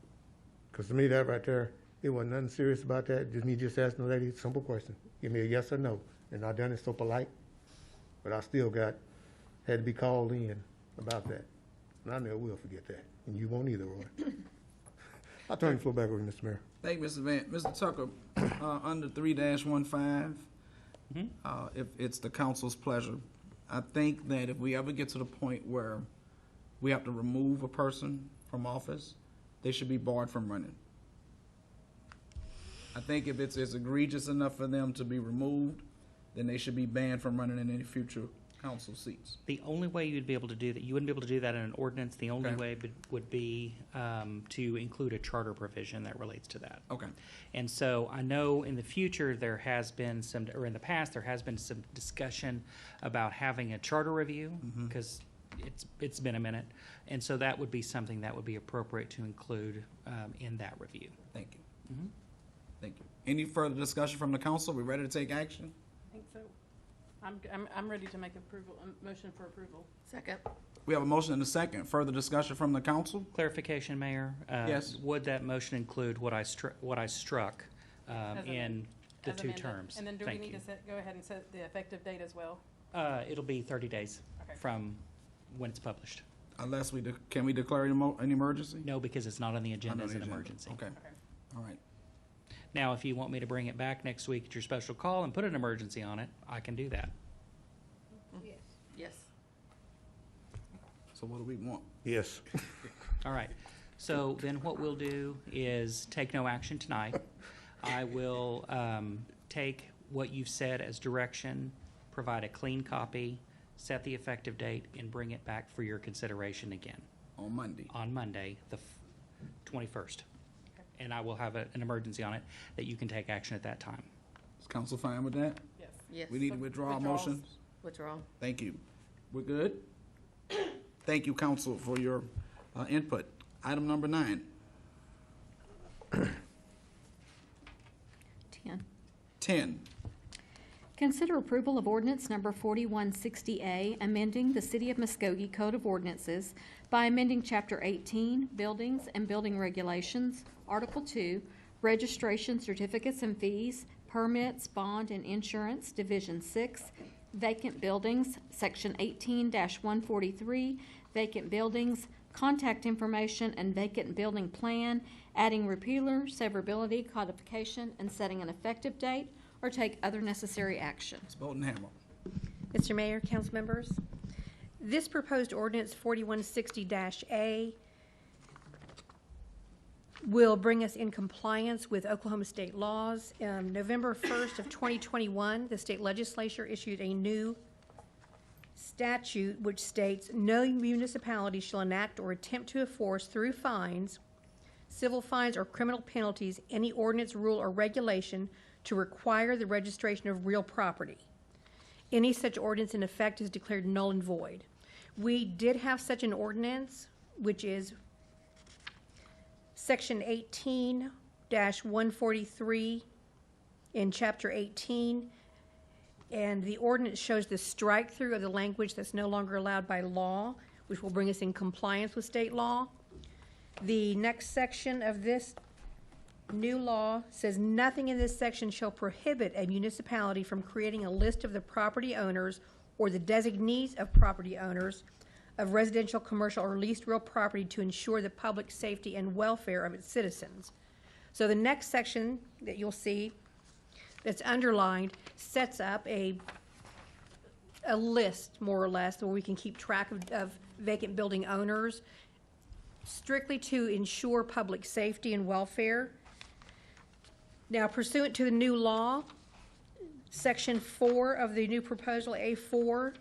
Because to me, that right there, it wasn't nothing serious about that. Just me just asking the lady a simple question. Give me a yes or no. And I done it so polite, but I still had to be called in about that. And I never will forget that. And you won't either, Roy. I'll turn the floor back over to Mr. Mayor. Thank you, Mr. Van. Mr. Tucker, under 3-15, if it's the council's pleasure, I think that if we ever get to the point where we have to remove a person from office, they should be barred from running. I think if it's egregious enough for them to be removed, then they should be banned from running in any future council seats. The only way you'd be able to do that, you wouldn't be able to do that in an ordinance. The only way would be to include a charter provision that relates to that. Okay. And so I know in the future there has been in the past there has been some discussion about having a charter review, because it's been a minute, and so that would be something that would be appropriate to include in that review. Thank you. Thank you. Any further discussion from the council? We ready to take action? I think so. I'm ready to make motion for approval. Second. We have a motion and a second. Further discussion from the council? Clarification, Mayor. Yes. Would that motion include what I struck The as two amended. terms. And then do we Thank need you. to go ahead and set the effective date as well? It'll be 30 days Okay. from when it's published. Unless can we declare an emergency? No, because it's not on the agenda Not on as the an agenda. emergency. Okay, all right. Now, if you want me to bring it back next week at your special call and put an emergency on it, I can do that. Yes. So what do we want? Yes. All right. So then what we'll do is take no action tonight. I will take what you've said as direction, provide a clean copy, set the effective date, and bring it back for your consideration again On Monday. on Monday, the 21st. And I will have an emergency on it that you can take action at that time. Is council fine with that? Yes. Yes. We need to withdraw our Withdrawals. motion? Withdraw. Thank you. We're good? Thank you, council, for your input. Item number 9. 10. Consider approval of ordinance number 4160A, amending the City of Muskogee Code of Ordinances by amending Chapter 18, Buildings and Building Regulations, Article 2, Registration, Certificates and Fees, Permits, Bond and Insurance, Division 6, Vacant Buildings, Section 18-143, Vacant Buildings, Contact Information and Vacant Building Plan, adding repealer, severability, codification, and setting an effective date, or take other necessary action. Ms. Bolton-Hammer. Mr. Mayor, council members, this proposed ordinance 4160-A will bring us in compliance with Oklahoma state laws. November 1st of 2021, the state legislature issued a new statute which states no municipality shall enact or attempt to enforce through fines, civil fines, or criminal penalties any ordinance, rule, or regulation to require the registration of real property. Any such ordinance in effect is declared null and void. We did have such an ordinance, which is Section 18-143 in Chapter 18, and the ordinance shows the strike-through of the language that's no longer allowed by law, which will bring us in compliance with state law. The next section of this new law says nothing in this section shall prohibit a municipality from creating a list of the property owners or the designees of property owners of residential, commercial, or leased real property to ensure the public safety and welfare of its citizens. So the next section that you'll see that's underlined sets up a list, more or less, where we can keep track of vacant building owners, strictly to ensure public safety and welfare. Now, pursuant to the new law, Section 4 of the new proposal, A4,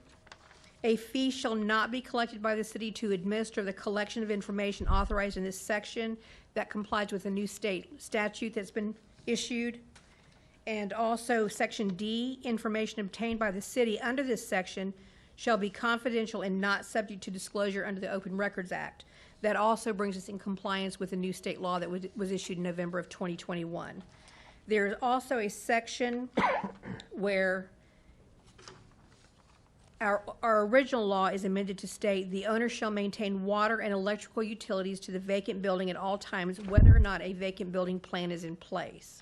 a fee shall not be collected by the city to administer the collection of information authorized in this section that complies with the new state statute that's been issued. And also, Section D, information obtained by the city under this section shall be confidential and not subject to disclosure under the Open Records Act. That also brings us in compliance with the new state law that was issued in November of 2021. There is also a section where our original law is amended to state the owner shall maintain water and electrical utilities to the vacant building at all times, whether or not a vacant building plan is in place.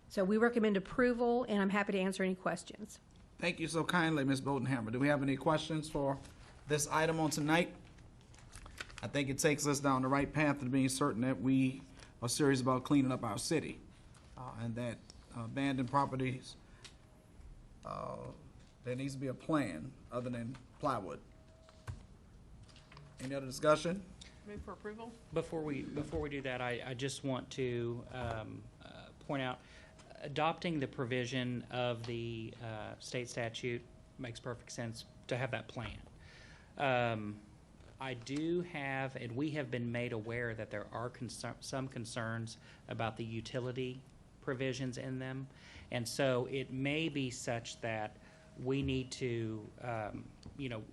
So we recommend approval, and I'm happy to answer any questions. Thank you so kindly, Ms. Bolton-Hammer. Do we have any questions for this item on tonight? I think it takes us down the right path to being certain that we are serious about cleaning up our city, and that abandoned properties, there needs to be a plan other than plywood. Any other discussion? Move for approval? Before we do that, I just want to point out, adopting the provision of the state statute makes perfect sense to have that plan. I do have, and we have been made aware that there are some concerns about the utility provisions in them. And so it may be such that we need to,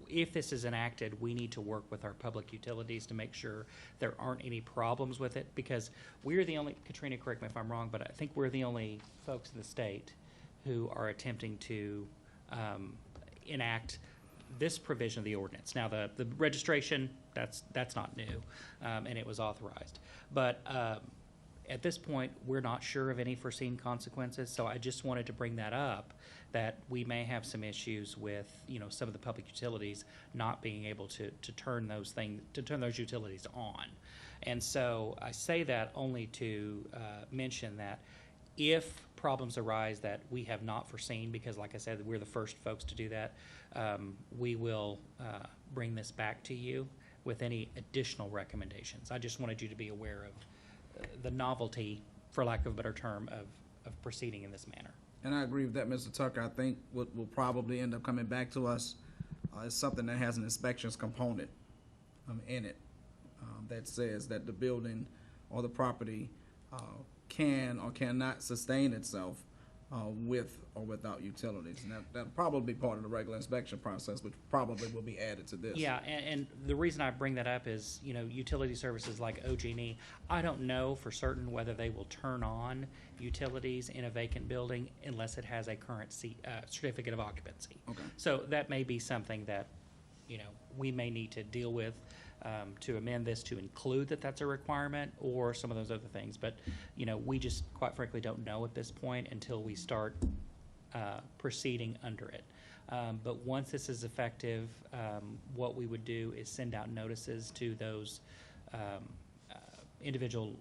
if this is enacted, we need to work with our public utilities to make sure there aren't any problems with it, because we're the only, Katrina, correct me if I'm wrong, but I think we're the only folks in the state who are attempting to enact this provision of the ordinance. Now, the registration, that's not new, and it was authorized. But At this point, we're not sure of any foreseen consequences, so I just wanted to bring that up, that we may have some issues with, some of the public utilities not being able to turn those utilities on. And so I say that only to mention that if problems arise that we have not foreseen, because like I said, we're the first folks to do that, we will bring this back to you with any additional recommendations. I just wanted you to be aware of the novelty, for lack of a better term, of proceeding in this manner. And I agree with that, Mr. Tucker. I think what will probably end up coming back to us is something that has an inspections component in it that says that the building or the property can or cannot sustain itself with or without utilities. And that'll probably be part of the regular inspection process, which probably will be added to this. Yeah, and the reason I bring that up is, utility services like OG&E, I don't know for certain whether they will turn on utilities in a vacant building unless it has a current certificate of occupancy. Okay. So that may be something that, we may need to deal with to amend this to include that that's a requirement, or some of those other things. But, we just quite frankly don't know at this point until we start proceeding under it. But once this is effective, what we would do is send out notices to those individual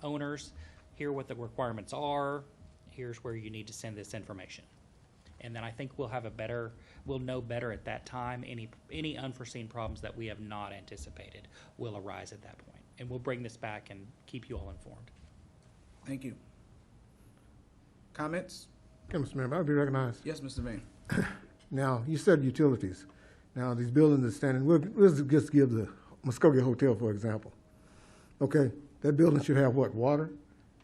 owners, hear what the requirements are, here's where you need to send this information. And then I think we'll know better at that time. Any unforeseen problems that we have not anticipated will arise at that point. And we'll bring this back and keep you all informed. Thank you. Comments? Okay, Mr. Mayor, I'll be recognized. Yes, Mr. Vane. Now, you said utilities. Now, these buildings are standing, we'll just give the Muskogee Hotel, for example. Okay, that building should have what, water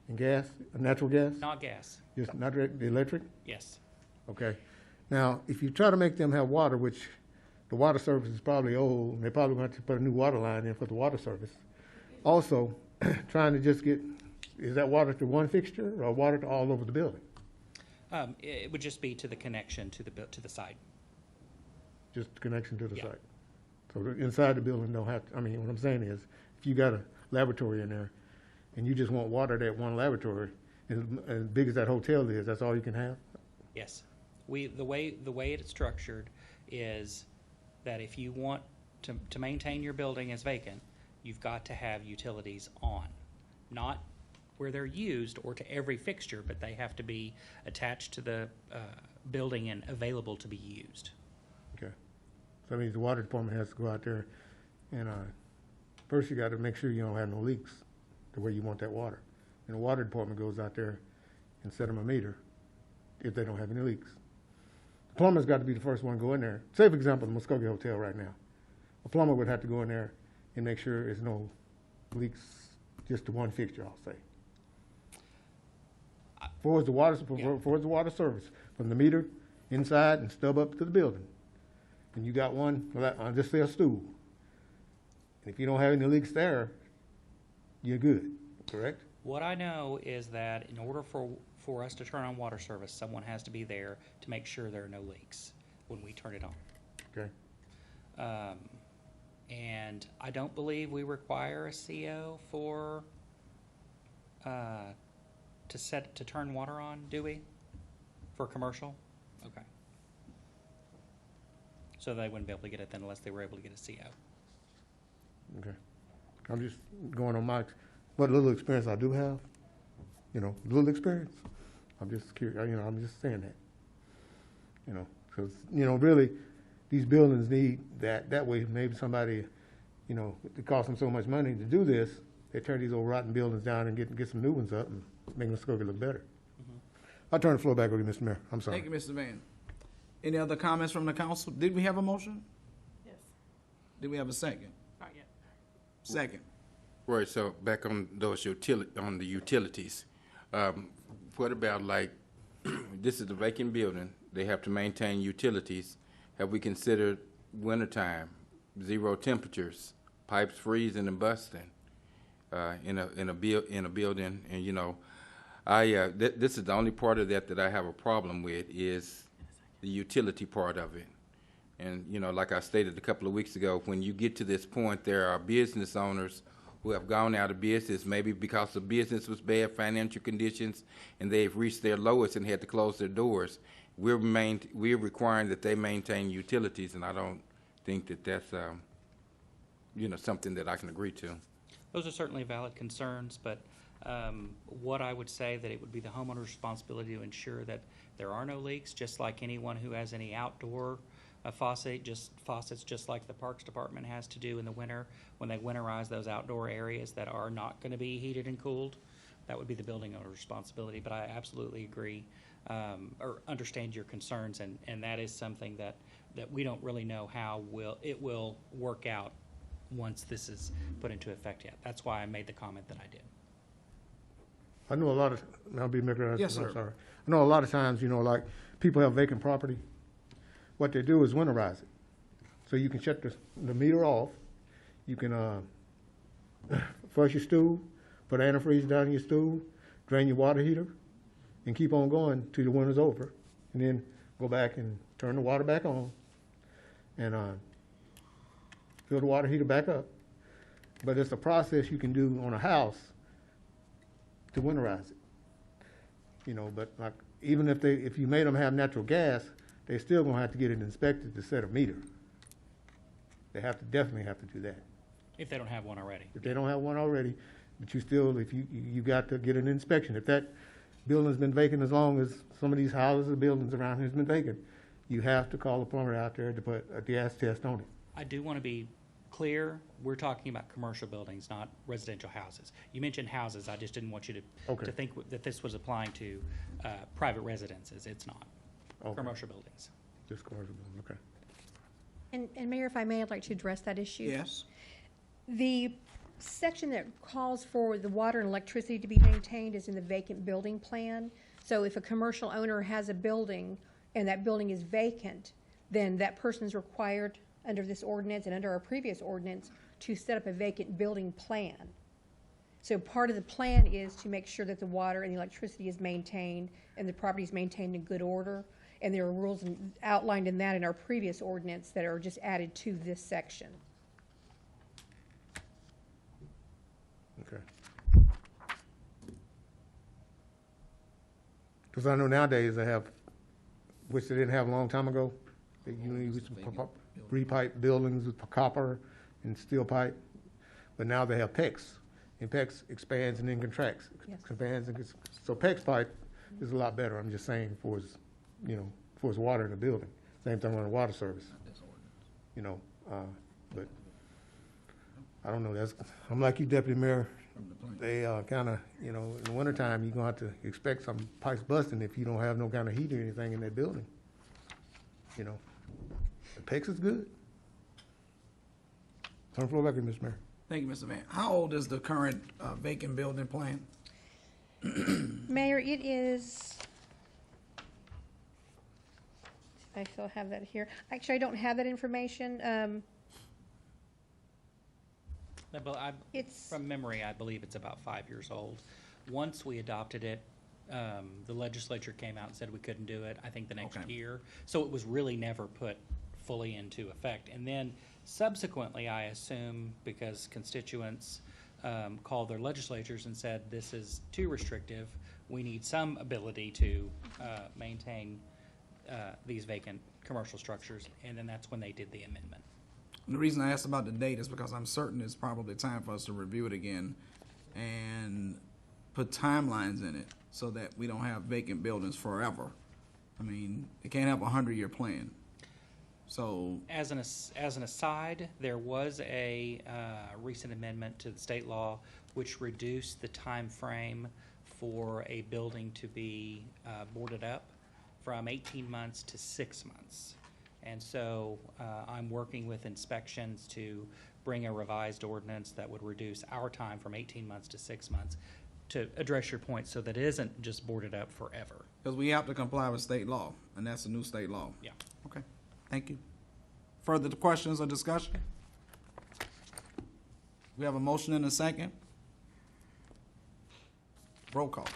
and gas, natural gas? Not gas. Just not the electric? Yes. Okay. Now, if you try to make them have water, which the water service is probably old, and they're probably going to have to put a new water line in for the water service. Also, trying to just get, is that water to one fixture or water to all over the building? It would just be to the connection to the site. Just connection to the Yeah. site. So inside the building don't have to, what I'm saying is, if you got a laboratory in there and you just want water to that one laboratory, as big as that hotel is, that's all you can have? Yes. The way it's structured is that if you want to maintain your building as vacant, you've got to have utilities on. Not where they're used or to every fixture, but they have to be attached to the building and available to be used. Okay. So that means the water department has to go out there and first you got to make sure you don't have no leaks the way you want that water. And the water department goes out there and set them a meter if they don't have any leaks. The plumber's got to be the first one to go in there. Say, for example, the Muskogee Hotel right now. A plumber would have to go in there and make sure there's no leaks just to one fixture, I'll say. For the water service, from the meter inside and stub up to the building. And you got one, just say a stool. And if you don't have any leaks there, you're good, correct? What I know is that in order for us to turn on water service, someone has to be there to make sure there are no leaks when we turn it on. Okay. And I don't believe we require a CO for to turn water on, do we? For commercial? Okay. So they wouldn't be able to get it then unless they were able to get a CO. Okay. I'm just going on what little experience I do have, little experience. I'm just curious, I'm just saying that, because, really, these buildings need that way. Maybe somebody, it costs them so much money to do this, they tear these old rotten buildings down and get some new ones up and make Muskogee look better. Mm-hmm. I'll turn the floor back over to you, Mr. Mayor. I'm sorry. Thank you, Mr. Vane. Any other comments from the council? Did we have a motion? Yes. Did we have a second? Not yet. Second. Right, so back on those the utilities. What about this is a vacant building, they have to maintain utilities. Have we considered wintertime, 0 temperatures, pipes freezing and busting in a building? And this is the only part of that I have a problem with is the utility part of it. And like I stated a couple of weeks ago, when you get to this point, there are business owners who have gone out of business, maybe because the business was bad financial conditions and they've reached their lowest and had to close their doors. We're requiring that they maintain utilities, and I don't think that that's something that I can agree to. Those are certainly valid concerns, but what I would say that it would be the homeowner's responsibility to ensure that there are no leaks, just like anyone who has any outdoor faucets, just like the Parks Department has to do in the winter when they winterize those outdoor areas that are not going to be heated and cooled. That would be the building owner's responsibility, but I absolutely agree or understand your concerns, and that is something that we don't really know how it will work out once this is put into effect yet. That's why I made the comment that I did. I know a lot of, I'll be making, Yes, sir. I'm sorry. I know a lot of times, like people have vacant property. What they do is winterize it. So you can shut the meter off. You can flush your stool, put antifreeze down in your stool, drain your water heater, and keep on going till the winter's over. And then go back and turn the water back on and fill the water heater back up. But it's a process you can do on a house to winterize it. But like even if you made them have natural gas, they still gonna have to get it inspected to set a meter. They definitely have to do that. If they don't have one already. If they don't have one already, but you got to get an inspection. If that building's been vacant as long as some of these houses or buildings around here has been vacant, you have to call a plumber out there to put a gas test on it. I do want to be clear, we're talking about commercial buildings, not residential houses. You mentioned houses, I just didn't want you to think that this was applying to private residences. It's not. Okay. Commercial buildings. Just commercial building, okay. And Mayor, if I may, I'd like to address that issue. Yes. The section that calls for the water and electricity to be maintained is in the vacant building plan. So if a commercial owner has a building and that building is vacant, then that person is required under this ordinance and under our previous ordinance to set up a vacant building plan. So part of the plan is to make sure that the water and the electricity is maintained and the property is maintained in good order. And there are rules outlined in that in our previous ordinance that are just added to this section. Okay. Because I know nowadays they have, which they didn't have a long time ago, they used to repipe buildings with copper and steel pipe, but now they have PEX, and PEX expands and then contracts. Yes. Expands and so PEX pipe is a lot better. I'm just saying for its, for its water in the building. Same thing on the water service. But I don't know. I'm like you, Deputy Mayor. They kind of, in the wintertime, you're going to have to expect some pipes busting if you don't have no kind of heat or anything in that building. The PEX is good. Turn the floor back to Mr. Mayor. Thank you, Mr. Van. How old is the current vacant building plan? Mayor, it is, I still have that here. Actually, I don't have that information. It's From memory, I believe it's about 5 years old. Once we adopted it, the legislature came out and said we couldn't do it, I think the next year. So it was really never put fully into effect. And then subsequently, I assume, because constituents called their legislatures and said this is too restrictive, we need some ability to maintain these vacant commercial structures, and then that's when they did the amendment. And the reason I asked about the date is because I'm certain it's probably time for us to review it again and put timelines in it so that we don't have vacant buildings forever. I mean, it can't have a 100-year plan. So, as an aside, there was a recent amendment to the state law which reduced the time frame for a building to be boarded up from 18 months to 6 months. And so I'm working with inspections to bring a revised ordinance that would reduce our time from 18 months to 6 months to address your point so that it isn't just boarded up forever. because we have to comply with state law, and that's a new state law. Yeah. Okay, thank you. Further questions or discussion? We have a motion and a second. Roll call.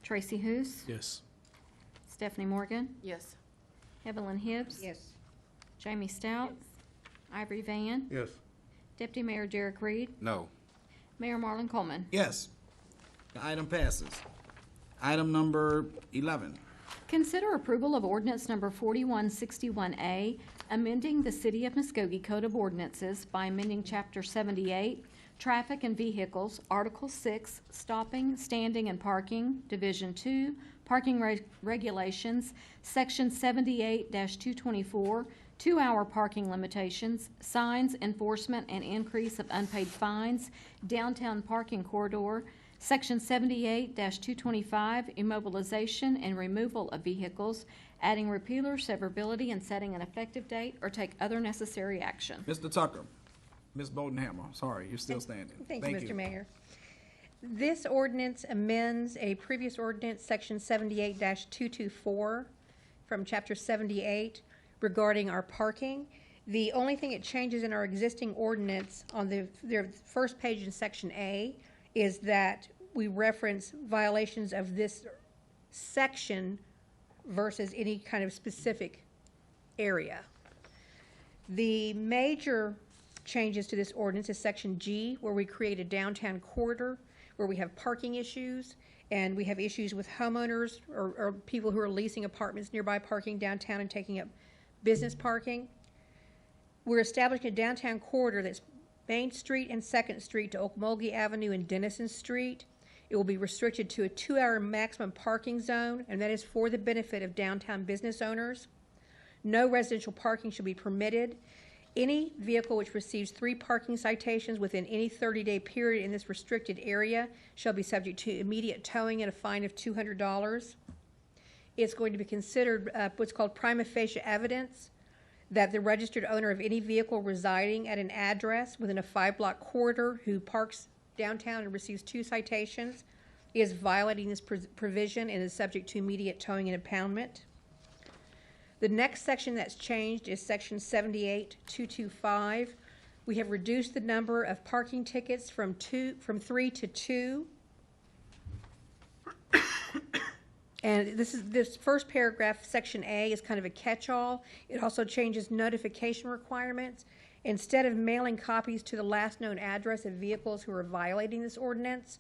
Tracy Hous. Yes. Stephanie Morgan. Yes. Evelyn Hibbs. yes. Jamie Stout. Ivory Van. Yes. Deputy Mayor Derek Reed. No. Mayor Marlon Coleman. Yes. The item passes. Item number 11. Consider approval of ordinance number 4161A, amending the City of Muskogee Code of Ordinances by amending Chapter 78, Traffic and Vehicles, Article 6, Stopping, Standing, and Parking, Division 2, Parking Regulations, Section 78-224, 2-hour parking limitations, signs, enforcement, and increase of unpaid fines, downtown parking corridor, Section 78-225, immobilization and removal of vehicles, adding repealer, severability, and setting an effective date, or take other necessary action. Mr. Tucker. Ms. Bodenhammer, sorry, you're still standing. Thank you, Mr. Mayor. This ordinance amends a previous ordinance, Section 78-224, from Chapter 78 regarding our parking. The only thing it changes in our existing ordinance on the first page in Section A is that we reference violations of this section versus any kind of specific area. The major changes to this ordinance is Section G, where we create a downtown corridor where we have parking issues, and we have issues with homeowners or people who are leasing apartments nearby parking downtown and taking up business parking. We're establishing a downtown corridor that's Main Street and 2nd Street to Okmulgee Avenue and Denison Street. It will be restricted to a 2-hour maximum parking zone, and that is for the benefit of downtown business owners. No residential parking should be permitted. Any vehicle which receives 3 parking citations within any 30-day period in this restricted area shall be subject to immediate towing and a fine of $200. It's going to be considered what's called prima facie evidence that the registered owner of any vehicle residing at an address within a 5-block corridor who parks downtown and receives 2 citations is violating this provision and is subject to immediate towing and impoundment. The next section that's changed is Section 78-225. We have reduced the number of parking tickets from 3 to 2. And this first paragraph, Section A, is kind of a catch-all. It also changes notification requirements. Instead of mailing copies to the last known address of vehicles who are violating this ordinance,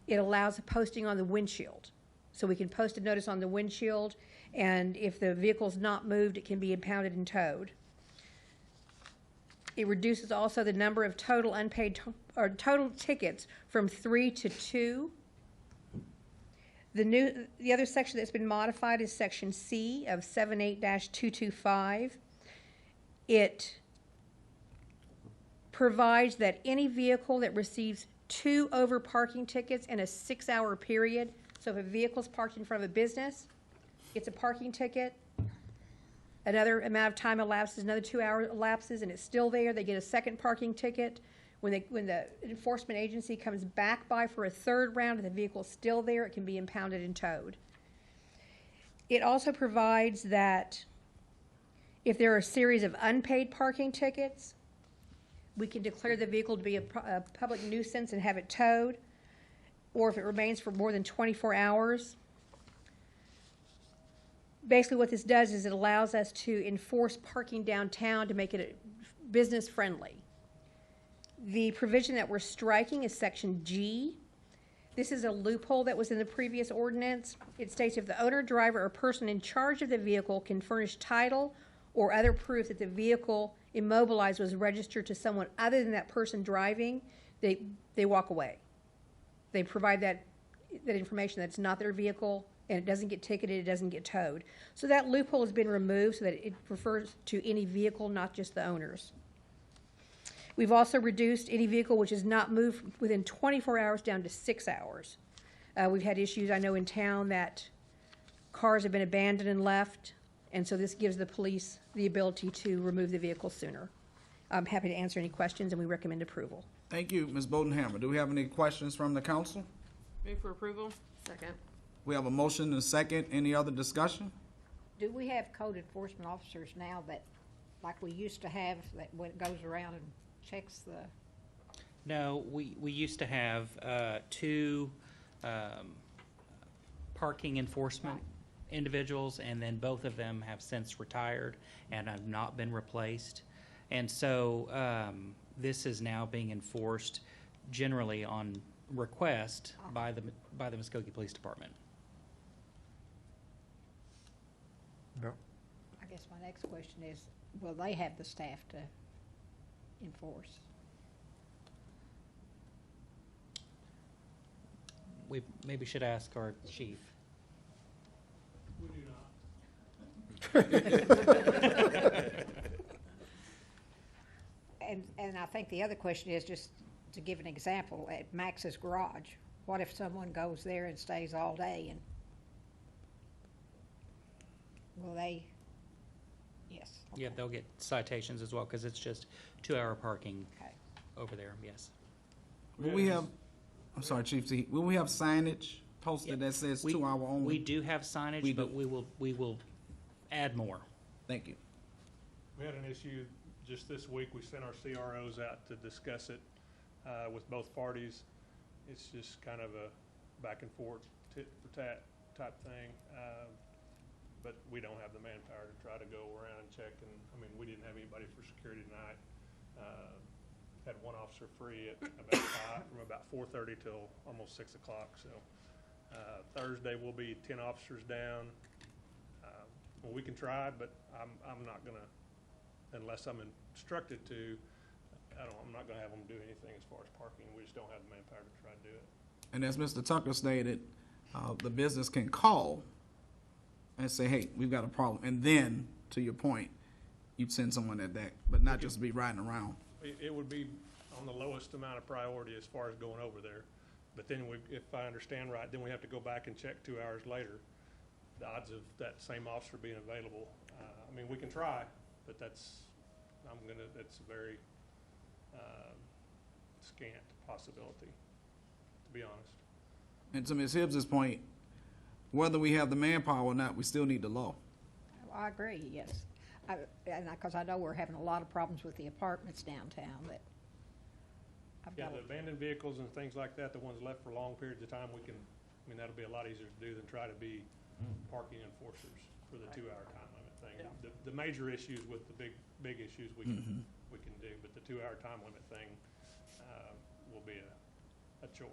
it allows a posting on the windshield. So we can post a notice on the windshield, and if the vehicle's not moved, it can be impounded and towed. It reduces also the number of total unpaid or total tickets from 3 to 2. The other section that's been modified is Section C of 78-225. It provides that any vehicle that receives 2 over parking tickets in a 6-hour period, so if a vehicle's parked in front of a business, gets a parking ticket, another amount of time elapses, another 2 hours elapses, and it's still there, they get a second parking ticket. When the enforcement agency comes back by for a 3rd round and the vehicle's still there, it can be impounded and towed. It also provides that if there are a series of unpaid parking tickets, we can declare the vehicle to be a public nuisance and have it towed, or if it remains for more than 24 hours. Basically what this does is it allows us to enforce parking downtown to make it business friendly. The provision that we're striking is Section G. This is a loophole that was in the previous ordinance. It states if the owner, driver, or person in charge of the vehicle can furnish title or other proof that the vehicle immobilized was registered to someone other than that person driving, they walk away. They provide that information that it's not their vehicle, and it doesn't get ticketed, it doesn't get towed. So that loophole has been removed so that it refers to any vehicle, not just the owners. We've also reduced any vehicle which is not moved within 24 hours down to 6 hours. We've had issues, I know, in town that cars have been abandoned and left, and so this gives the police the ability to remove the vehicle sooner. I'm happy to answer any questions, and we recommend approval. Thank you, Ms. Bodenhammer. Do we have any questions from the council? Move for approval. Second. We have a motion and a second. Any other discussion? Do we have code enforcement officers now that, like we used to have, that when it goes around and checks the? No, we used to have 2 parking enforcement individuals, and then both of them have since retired and have not been replaced. And so this is now being enforced generally on request by the Muskogee Police Department. No. I guess my next question is, will they have the staff to enforce? We maybe should ask our chief. And I think the other question is, just to give an example, at Max's Garage, what if someone goes there and stays all day, and will they? Yes. Yeah, they'll get citations as well, because it's just 2-hour parking Okay. over there, yes. Will we have, I'm sorry, Chief T, will we have signage posted that says We- 2 hour only? We do have signage, We but do. we will add more. Thank you. We had an issue just this week. We sent our CROs out to discuss it with both parties. It's just kind of a back and forth, tit for tat type thing. But we don't have the manpower to try to go around and check. And I mean, we didn't have anybody for security tonight. Had one officer free at from about 4:30 till almost 6 o'clock. So Thursday we'll be 10 officers down. Well, we can try, but I'm not gonna, unless I'm instructed to. I'm not gonna have them do anything as far as parking. We just don't have the manpower to try to do it. And as Mr. Tucker stated, the business can call and say, hey, we've got a problem. And then, to your point, you'd send someone at that, but not just be riding around. It would be on the lowest amount of priority as far as going over there. But then if I understand right, then we have to go back and check 2 hours later. The odds of that same officer being available, I mean, we can try, but that's a very scant possibility, to be honest. And to Ms. Hibbs's point, whether we have the manpower or not, we still need the law. I agree, yes. Because I know we're having a lot of problems with the apartments downtown that I've Yeah, got. the abandoned vehicles and things like that, the ones left for long periods of time, that'll be a lot easier to do than try to be parking enforcers for the 2 hour time limit thing. The major issues with the big issues we can do, but the 2 hour time limit thing will be a chore.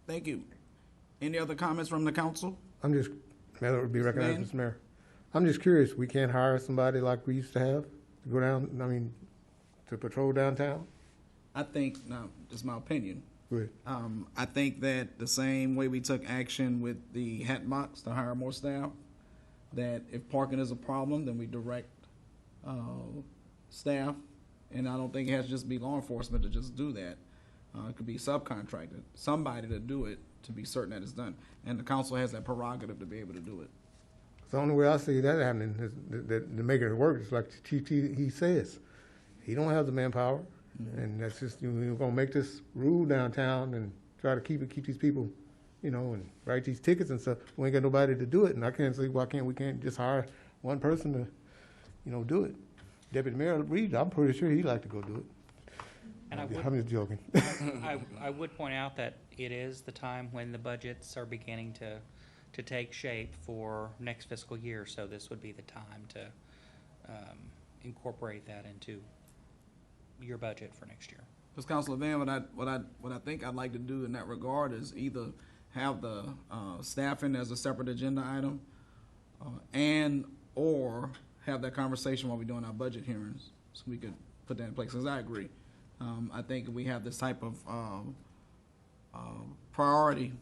Thank you. Any other comments from the council? I'm just, Mayor, would be recognized, Mann? Mr. Mayor. I'm just curious, we can't hire somebody like we used to have to go down, to patrol downtown? I think, now, just my opinion, Good. I think that the same way we took action with the hat box to hire more staff, that if parking is a problem, then we direct staff, and I don't think it has to just be law enforcement to just do that. It could be subcontracted, somebody to do it to be certain that it's done, and the council has that prerogative to be able to do it. The only way I see that happening is to make it work, is like Chief T, he says, he don't have the manpower, and that's just, we're gonna make this rule downtown and try to keep these people, and write these tickets and stuff. We ain't got nobody to do it, and I can't see why we can't just hire one person to, do it. Deputy Mayor Reed, I'm pretty sure he'd like to go do it. And I'm just joking. I would point out that it is the time when the budgets are beginning to take shape for next fiscal year, so this would be the time to incorporate that into your budget for next year. Because Councilor Van, what I think I'd like to do in that regard is either have the staffing as a separate agenda item, and or have that conversation while we're doing our budget hearings, so we could put that in place. Because I agree, I think we have this type of priority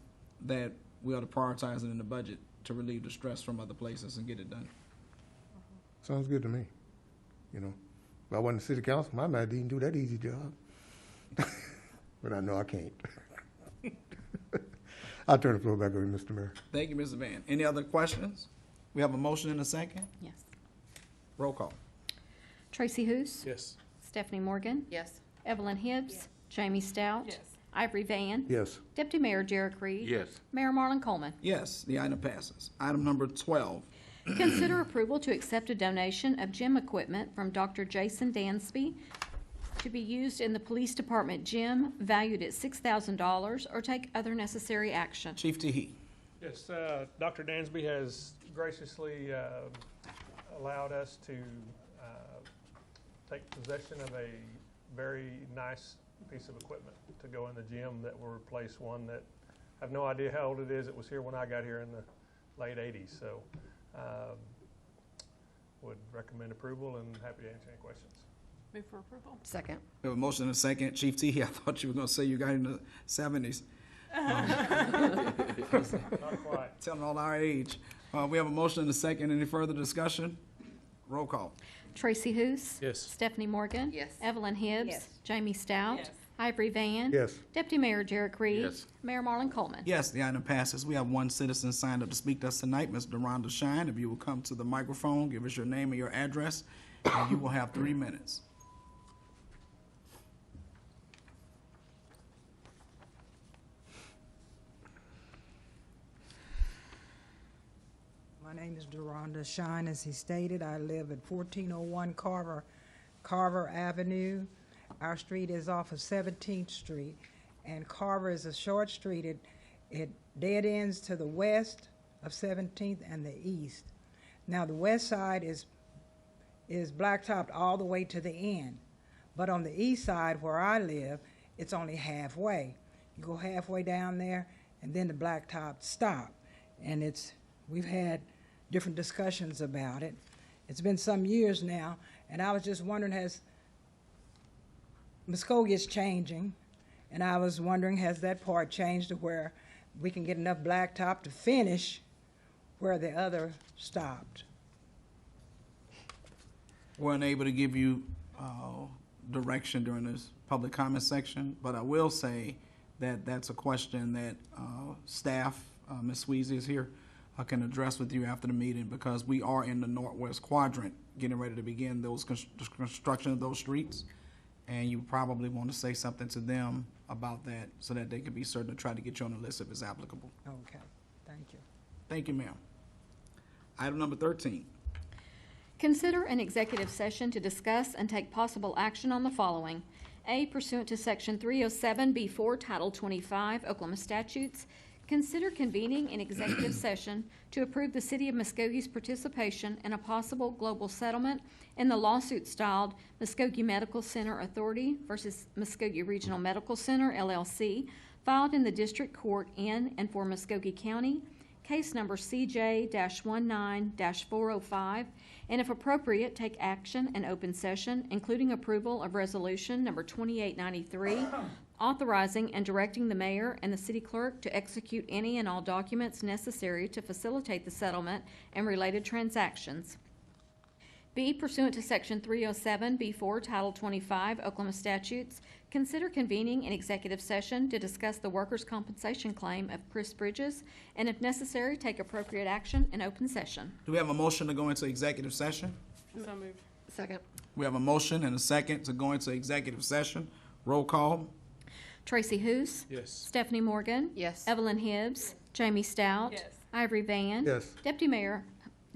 that we ought to prioritize it in the budget to relieve the stress from other places and get it done. Sounds good to me, If I wasn't city council, I might even do that easy job. But I know I can't. I'll turn the floor back over to Mr. Mayor. Thank you, Mr. Van. Any other questions? We have a motion and a second. Yes. Roll call. Tracy Hous. Yes. Stephanie Morgan. Yes. Evelyn Hibbs. Jamie Stout. Yes. Ivory Van. Yes. Deputy Mayor Derek Reed. Yes. Mayor Marlon Coleman. Yes, the item passes. Item number 12. Consider approval to accept a donation of gym equipment from Dr. Jason Dansby to be used in the police department gym valued at $6,000, or take other necessary action. Chief Tahee. Yes, Dr. Dansby has graciously allowed us to take possession of a very nice piece of equipment to go in the gym that will replace one that I have no idea how old it is. It was here when I got here in the late 80s. So would recommend approval and happy to answer any questions. Move for approval. Second. We have a motion and a second. Chief T, I thought you were going to say you got in the 70s. Not quite. Telling all our age. We have a motion and a second. Any further discussion? Roll call. Tracy Hous. Yes. Stephanie Morgan. Yes. Evelyn Hibbs. Yes. Jamie Stout. Yes. Ivory Van. Yes. Deputy Mayor Derek Reed. Yes. Mayor Marlon Coleman. Yes, the item passes. We have one citizen signed up to speak to us tonight, Ms. Deronda Shine. If you will come to the microphone, give us your name and your address, and you will have 3 minutes. My name is Deronda Shine, as he stated. I live at 1401 Carver Avenue. Our street is off of 17th Street, and Carver is a short street. It dead ends to the west of 17th and the east. Now, the west side is blacktopped all the way to the end, but on the east side where I live, it's only halfway. You go halfway down there, and then the blacktop stop, and we've had different discussions about it. It's been some years now, and I was just wondering, Muskogee is changing, and I was wondering, has that part changed to where we can get enough blacktop to finish where the other stopped? We're unable to give you direction during this public comment section, but I will say that that's a question that staff, Ms. Sweezy is here, can address with you after the meeting, because we are in the northwest quadrant getting ready to begin those construction of those streets, and you probably want to say something to them about that so that they can be certain to try to get you on the list if it's applicable. Okay, thank you. Thank you, ma'am. Item number 13. Consider an executive session to discuss and take possible action on the following. A, pursuant to Section 307B4, Title 25, Oklahoma statutes, consider convening an executive session to approve the City of Muskogee's participation in a possible global settlement in the lawsuit styled Muskogee Medical Center Authority versus Muskogee Regional Medical Center, LLC, filed in the District Court in and for Muskogee County, case number CJ-19-405, and if appropriate, take action in open session, including approval of resolution number 2893, authorizing and directing the mayor and the city clerk to execute any and all documents necessary to facilitate the settlement and related transactions. B, pursuant to Section 307B4, Title 25, Oklahoma statutes, consider convening an executive session to discuss the workers' compensation claim of Chris Bridges, and if necessary, take appropriate action in open session. Do we have a motion to go into executive session? So moved. Second. We have a motion and a second to go into executive session. Roll call. Tracy Hous. Yes. Stephanie Morgan. Yes. Evelyn Hibbs. Jamie Stout. Yes. Ivory Van. Yes. Deputy Mayor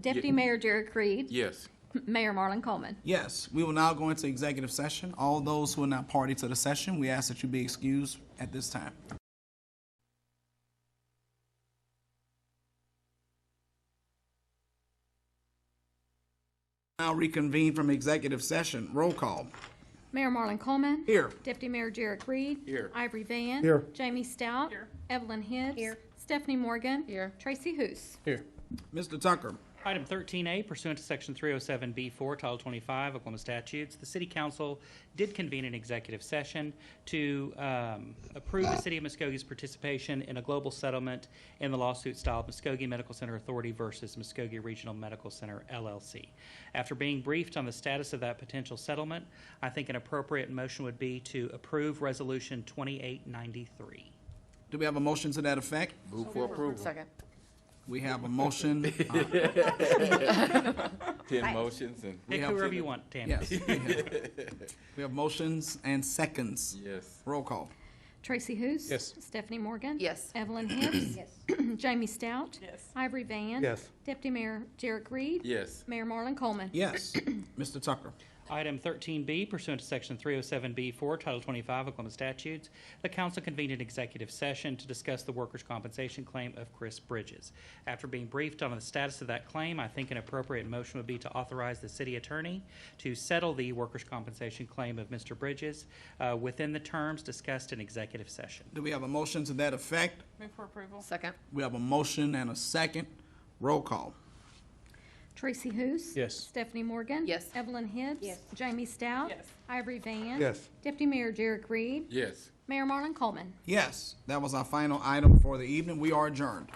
Derek Reed. Yes. Mayor Marlon Coleman. Yes, we will now go into executive session. All those who are not party to the session, we ask that you be excused at this time. Now reconvene from executive session. Roll call. Mayor Marlon Coleman. Here. Deputy Mayor Derek Reed. Here. Ivory Van. Here. Jamie Stout. Here. Evelyn Hibbs. Here. Stephanie Morgan. Here. Tracy Hous. Here. Mr. Tucker. Item 13A, pursuant to Section 307B4, Title 25, Oklahoma statutes, the City Council did convene an executive session to approve the City of Muskogee's participation in a global settlement in the lawsuit styled Muskogee Medical Center Authority versus Muskogee Regional Medical Center, LLC. After being briefed on the status of that potential settlement, I think an appropriate motion would be to approve Resolution 2893. Do we have a motion to that effect? Move for approval. Second. We have a motion. 10 motions and. We Pick have- whoever you want, Tammy. Yes. We have motions and seconds. Yes. Roll call. Tracy Hous. Yes. Stephanie Morgan. Yes. Evelyn Hibbs. Yes. Jamie Stout. Yes. Ivory Van. Yes. Deputy Mayor Derek Reed. Yes. Mayor Marlon Coleman. Yes. Mr. Tucker. Item 13B, pursuant to Section 307B4, Title 25 Oklahoma statutes, the council convened an executive session to discuss the workers' compensation claim of Chris Bridges. After being briefed on the status of that claim, I think an appropriate motion would be to authorize the city attorney to settle the workers' compensation claim of Mr. Bridges within the terms discussed in executive session. Do we have a motion to that effect? Move for approval. Second. We have a motion and a second. Roll call. Tracy Hous. Yes. Stephanie Morgan. Yes. Evelyn Hibbs. Yes. Jamie Stout. Yes. Ivory Van. Yes. Deputy Mayor Derek Reed. Yes. Mayor Marlon Coleman. Yes, that was our final item for the evening. We are adjourned.